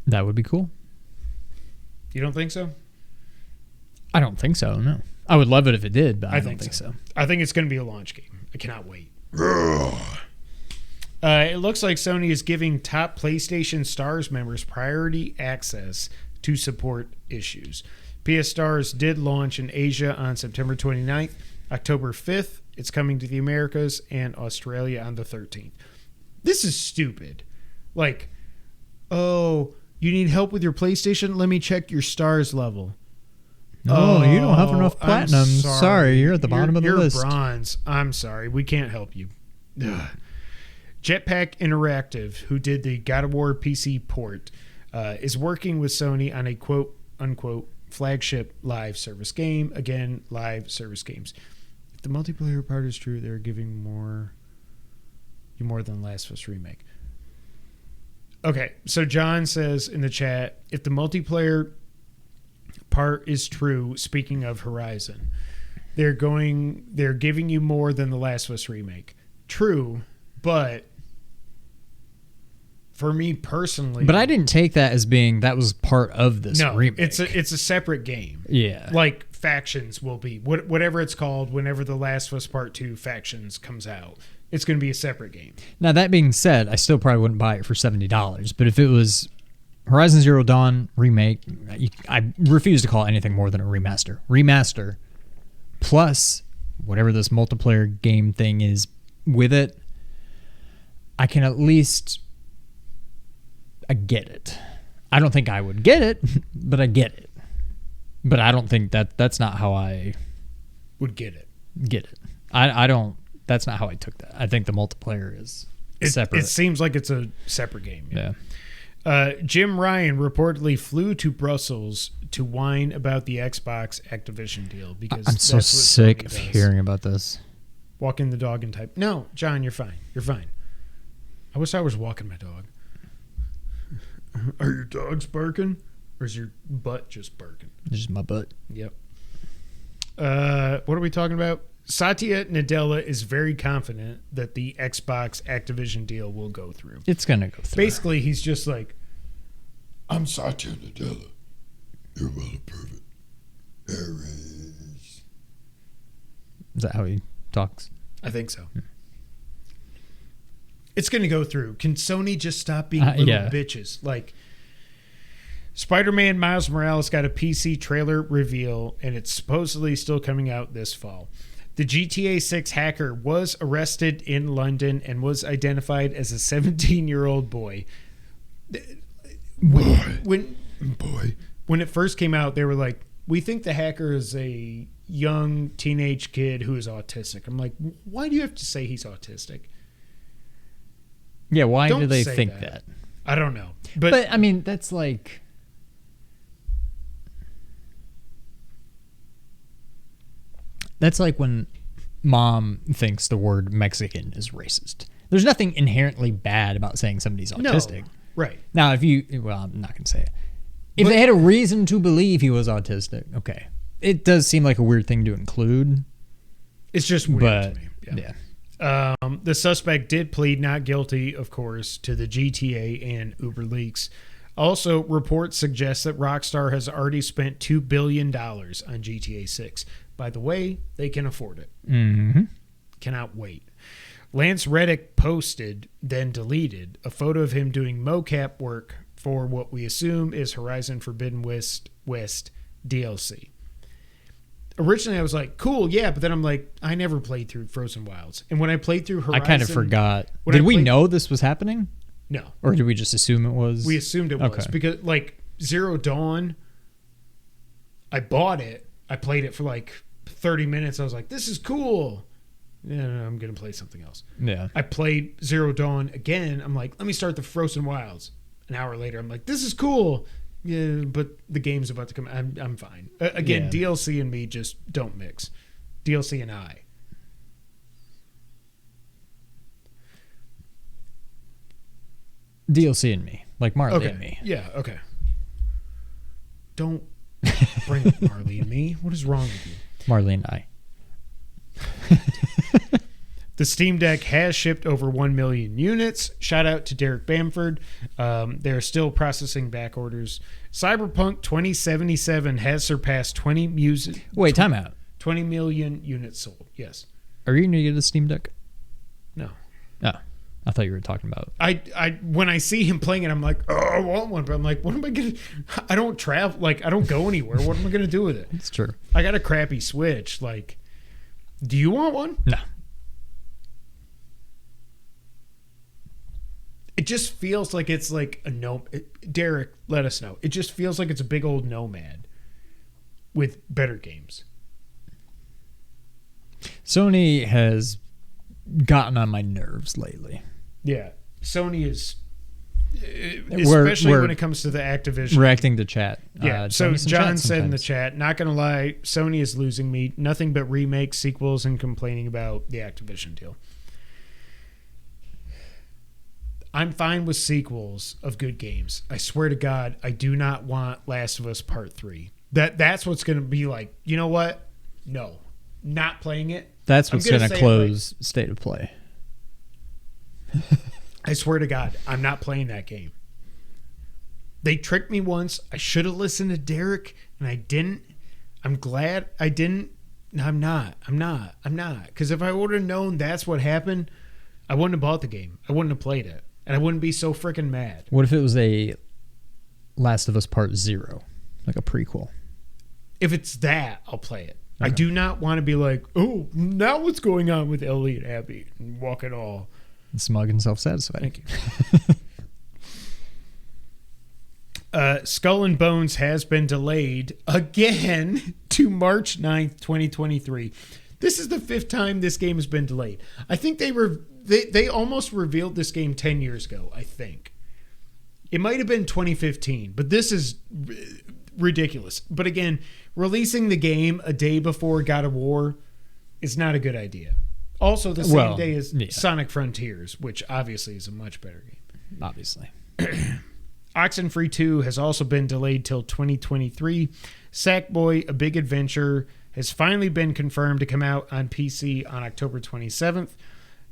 That would be cool. You don't think so? I don't think so, no. I would love it if it did, but I don't think so. I think it's going to be a launch game. I cannot wait. It looks like Sony is giving top PlayStation Stars members priority access to support issues. PS Stars did launch in Asia on September 29th. October 5th, it's coming to the Americas and Australia on the 13th. This is stupid. Like, oh, you need help with your PlayStation? Let me check your Stars level. No, you don't have enough platinum. Sorry, you're at the bottom of the list. You're bronze. I'm sorry. We can't help you. Ugh. Jetpack Interactive, who did the God of War PC port, is working with Sony on a quote-unquote flagship live service game. Again, live service games. If the multiplayer part is true, they're giving you more than Last of Us Remake. Okay, so John says in the chat, if the multiplayer part is true, speaking of Horizon, they're giving you more than the Last of Us Remake. True, but for me personally, But I didn't take that as being that was part of this remake. it's a separate game. Yeah. Like factions will be whatever it's called whenever the Last of Us Part 2 factions comes out. It's going to be a separate game. Now, that being said, I still probably wouldn't buy it for $70. But if it was Horizon Zero Dawn remake, I refuse to call it anything more than a remaster. Remaster plus whatever this multiplayer game thing is with it, I can at least... I get it. I don't think I would get it, but I get it. But I don't think that's not how I... Would get it. Get it. I don't... That's not how I took that. I think the multiplayer is separate. It seems like it's a separate game. Yeah. Jim Ryan reportedly flew to Brussels to whine about the Xbox Activision deal because I'm so sick of hearing about this. Walking the dog and type. No, John, you're fine. You're fine. I wish I was walking my dog. Are your dogs barking? Or is your butt just barking? Just my butt. Yep. What are we talking about? Satya Nadella is very confident that the Xbox Activision deal will go through. It's going to go through. Basically, he's just like, I'm Satya Nadella. You're well approve it. There is. Is that how he talks? I think so. It's going to go through. Can Sony just stop being little bitches? Like, Spider-Man Miles Morales got a PC trailer reveal, and it's supposedly still coming out this fall. The GTA 6 hacker was arrested in London and was identified as a 17-year-old boy. When it first came out, they were like, we think the hacker is a young teenage kid who is autistic. I'm like, why do you have to say he's autistic? Yeah, why Don't do they say think that? I don't know. But I mean, that's like... That's like when mom thinks the word Mexican is racist. There's nothing inherently bad about saying somebody's autistic. No, right. Now, if you... Well, I'm not going to say it. If they had a reason to believe he was autistic, okay. It does seem like a weird thing to include. It's just weird to me. Yeah. The suspect did plead not guilty, of course, to the GTA and Uber leaks. Also, reports suggest that Rockstar has already spent $2 billion on GTA 6. By the way, they can afford it. Mm-hmm. Cannot wait. Lance Reddick posted, then deleted, a photo of him doing mocap work for what we assume is Horizon Forbidden West DLC. Originally, I was like, cool, yeah, but then I'm like, I never played through Frozen Wilds. And when I played through Horizon... I kind of forgot. Did we know this was happening? No. Or did we just assume it was? We assumed it was. Because, like, Zero Dawn, I bought it. I played it for, like, 30 minutes. I was like, this is cool. Yeah, no, I'm going to play something else. Yeah. I played Zero Dawn again. I'm like, let me start the Frozen Wilds. An hour later, I'm like, this is cool. Yeah, but the game's about to come. I'm fine. Again, yeah. DLC and me just don't mix. DLC and I. DLC and me. Like Marley and me. Yeah, okay. Don't bring up Marley and me. What is wrong with you? Marley and I. The Steam Deck has shipped over 1 million units. Shout out to Derek Bamford. They're still processing back orders. Cyberpunk 2077 has surpassed 20 million units sold. Yes. Are you going to get a Steam Deck? No. Oh, I thought you were talking about. I when I see him playing it, I'm like, oh, I want one. But I'm like, what am I going to... I don't travel. Like, I don't go anywhere. What am I going to do with it? It's true. I got a crappy Switch. Like, do you want one? No. It just feels like it's like a Derek, let us know. It just feels like it's a big old nomad with better games. Sony has gotten on my nerves lately. Yeah. Sony is, especially when it comes to the Activision. Reacting to chat. Yeah. So John said in the chat, not going to lie, Sony is losing me. Nothing but remakes, sequels, and complaining about the Activision deal. I'm fine with sequels of good games. I swear to God, I do not want Last of Us Part 3. That's what's going to be like, you know what? No. Not playing it. That's what's going to close State of Play. I swear to God, I'm not playing that game. They tricked me once. I should have listened to Derek, and I didn't. I'm glad I didn't. No, I'm not. Because if I would have known that's what happened, I wouldn't have bought the game. I wouldn't have played it. And I wouldn't be so freaking mad. What if it was a Last of Us Part 0? Like a prequel? If it's that, I'll play it. Okay. I do not want to be like, oh, now what's going on with Ellie and Abby? And walk it all. Smug and self-satisfied. Thank you. Skull and Bones has been delayed again to March 9th, 2023. This is the 5th time this game has been delayed. I think they almost revealed this game 10 years ago, I think. It might have been 2015, but this is ridiculous. But again, releasing the game a day before God of War is not a good idea. Also, the same day as Sonic Frontiers, which obviously is a much better game. Obviously. Oxenfree 2 has also been delayed till 2023. Sackboy: A Big Adventure has finally been confirmed to come out on PC on October 27th.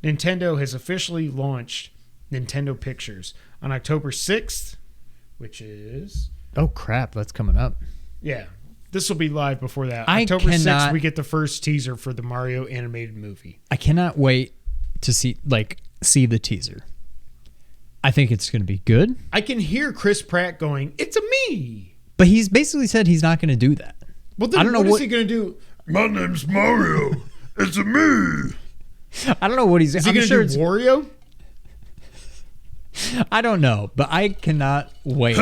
Nintendo has officially launched Nintendo Pictures on October 6th, which is... Oh, crap. That's coming up. Yeah. This will be live before that. October 6th, we get the first teaser for the Mario animated movie. I cannot wait to see the teaser. I think it's going to be good. I can hear Chris Pratt going, "It's a me." But he's basically said he's not going to do that. Well, then I don't know what is he going to do? My name's Mario. It's a me. I don't know what he's... Is he going to do Wario? I don't know, but I cannot wait.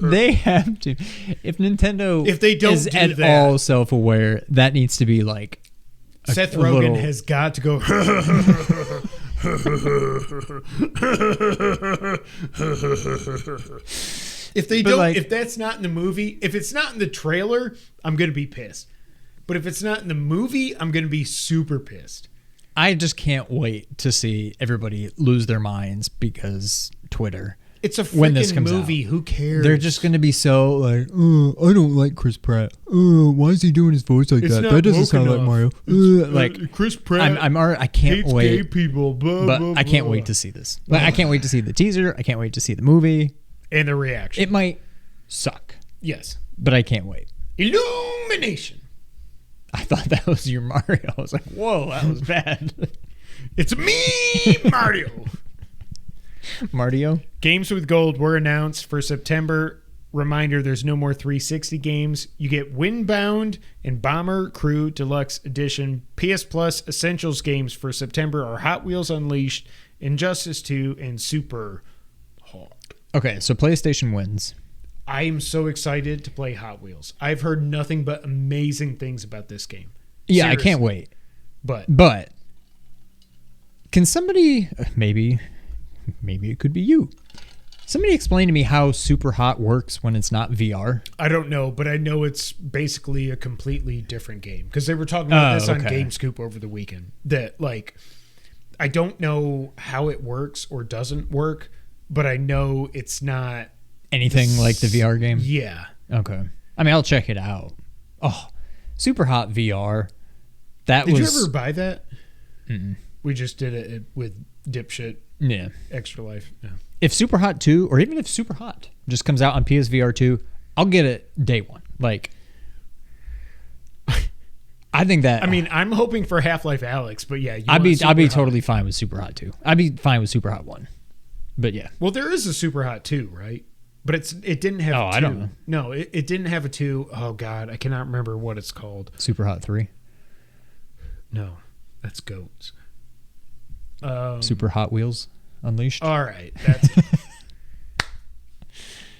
They have to. If Nintendo is at all self-aware, that needs to be like... Seth Rogen has got to go... If they don't, if that's not in the movie, if it's not in the trailer, I'm going to be pissed. But if it's not in the movie, I'm going to be super pissed. I just can't wait to see everybody lose their minds because Twitter. It's a freaking movie. Who cares? They're just going to be so like, oh, I don't like Chris Pratt. Oh, why is he doing his voice like that? That doesn't sound like Mario. Like Chris Pratt. I can't wait. Gay people. Blah, but blah, I can't blah. wait to see this. Like, I can't wait to see the teaser. I can't wait to see the movie and the reaction. It might suck. Yes, but I can't wait. Illumination. I thought that was your Mario. I was like, whoa, that was bad. It's me, Mario. Mardio. Games with Gold were announced for September. Reminder, there's no more 360 games. You get Windbound and Bomber Crew Deluxe Edition. PS Plus Essentials games for September are Hot Wheels Unleashed, Injustice 2, and Super Hot. Okay, so PlayStation wins. I am so excited to play Hot Wheels. I've heard nothing but amazing things about this game. Yeah, Seriously. I can't wait. But can somebody, maybe it could be you. Somebody explain to me how Super Hot works when it's not VR. I don't know, but I know it's basically a completely different game because they were talking about this on GameScoop over the weekend. That like, I don't know how it works or doesn't work, but I know it's not anything like the VR game. Yeah. Okay. I mean, I'll check it out. Oh, Super Hot VR. Did you ever buy that? Mm-mm. We just did it with dipshit. Yeah. Extra Life. Yeah. If Super Hot 2, or even if Super Hot just comes out on PSVR 2, I'll get it day one. Like, I think that. I mean, I'm hoping for Half-Life Alyx, but yeah, I'd be totally fine with Super Hot 2. I'd be fine with Super Hot 1. But yeah. Well, there is a Super Hot 2, right? But it didn't have. Oh, a 2. I don't know. No, it didn't have a 2. Oh God, I cannot remember what it's called. Super Hot 3. No, that's goats. Super Hot Wheels Unleashed. All right,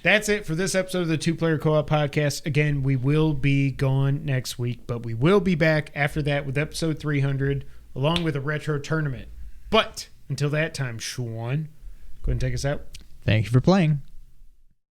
that's it for this episode of the Two Player Co-op Podcast. Again, we will be gone next week, but we will be back after that with episode 300, along with a retro tournament. But until that time, Sean, go ahead and take us out. Thank you for playing.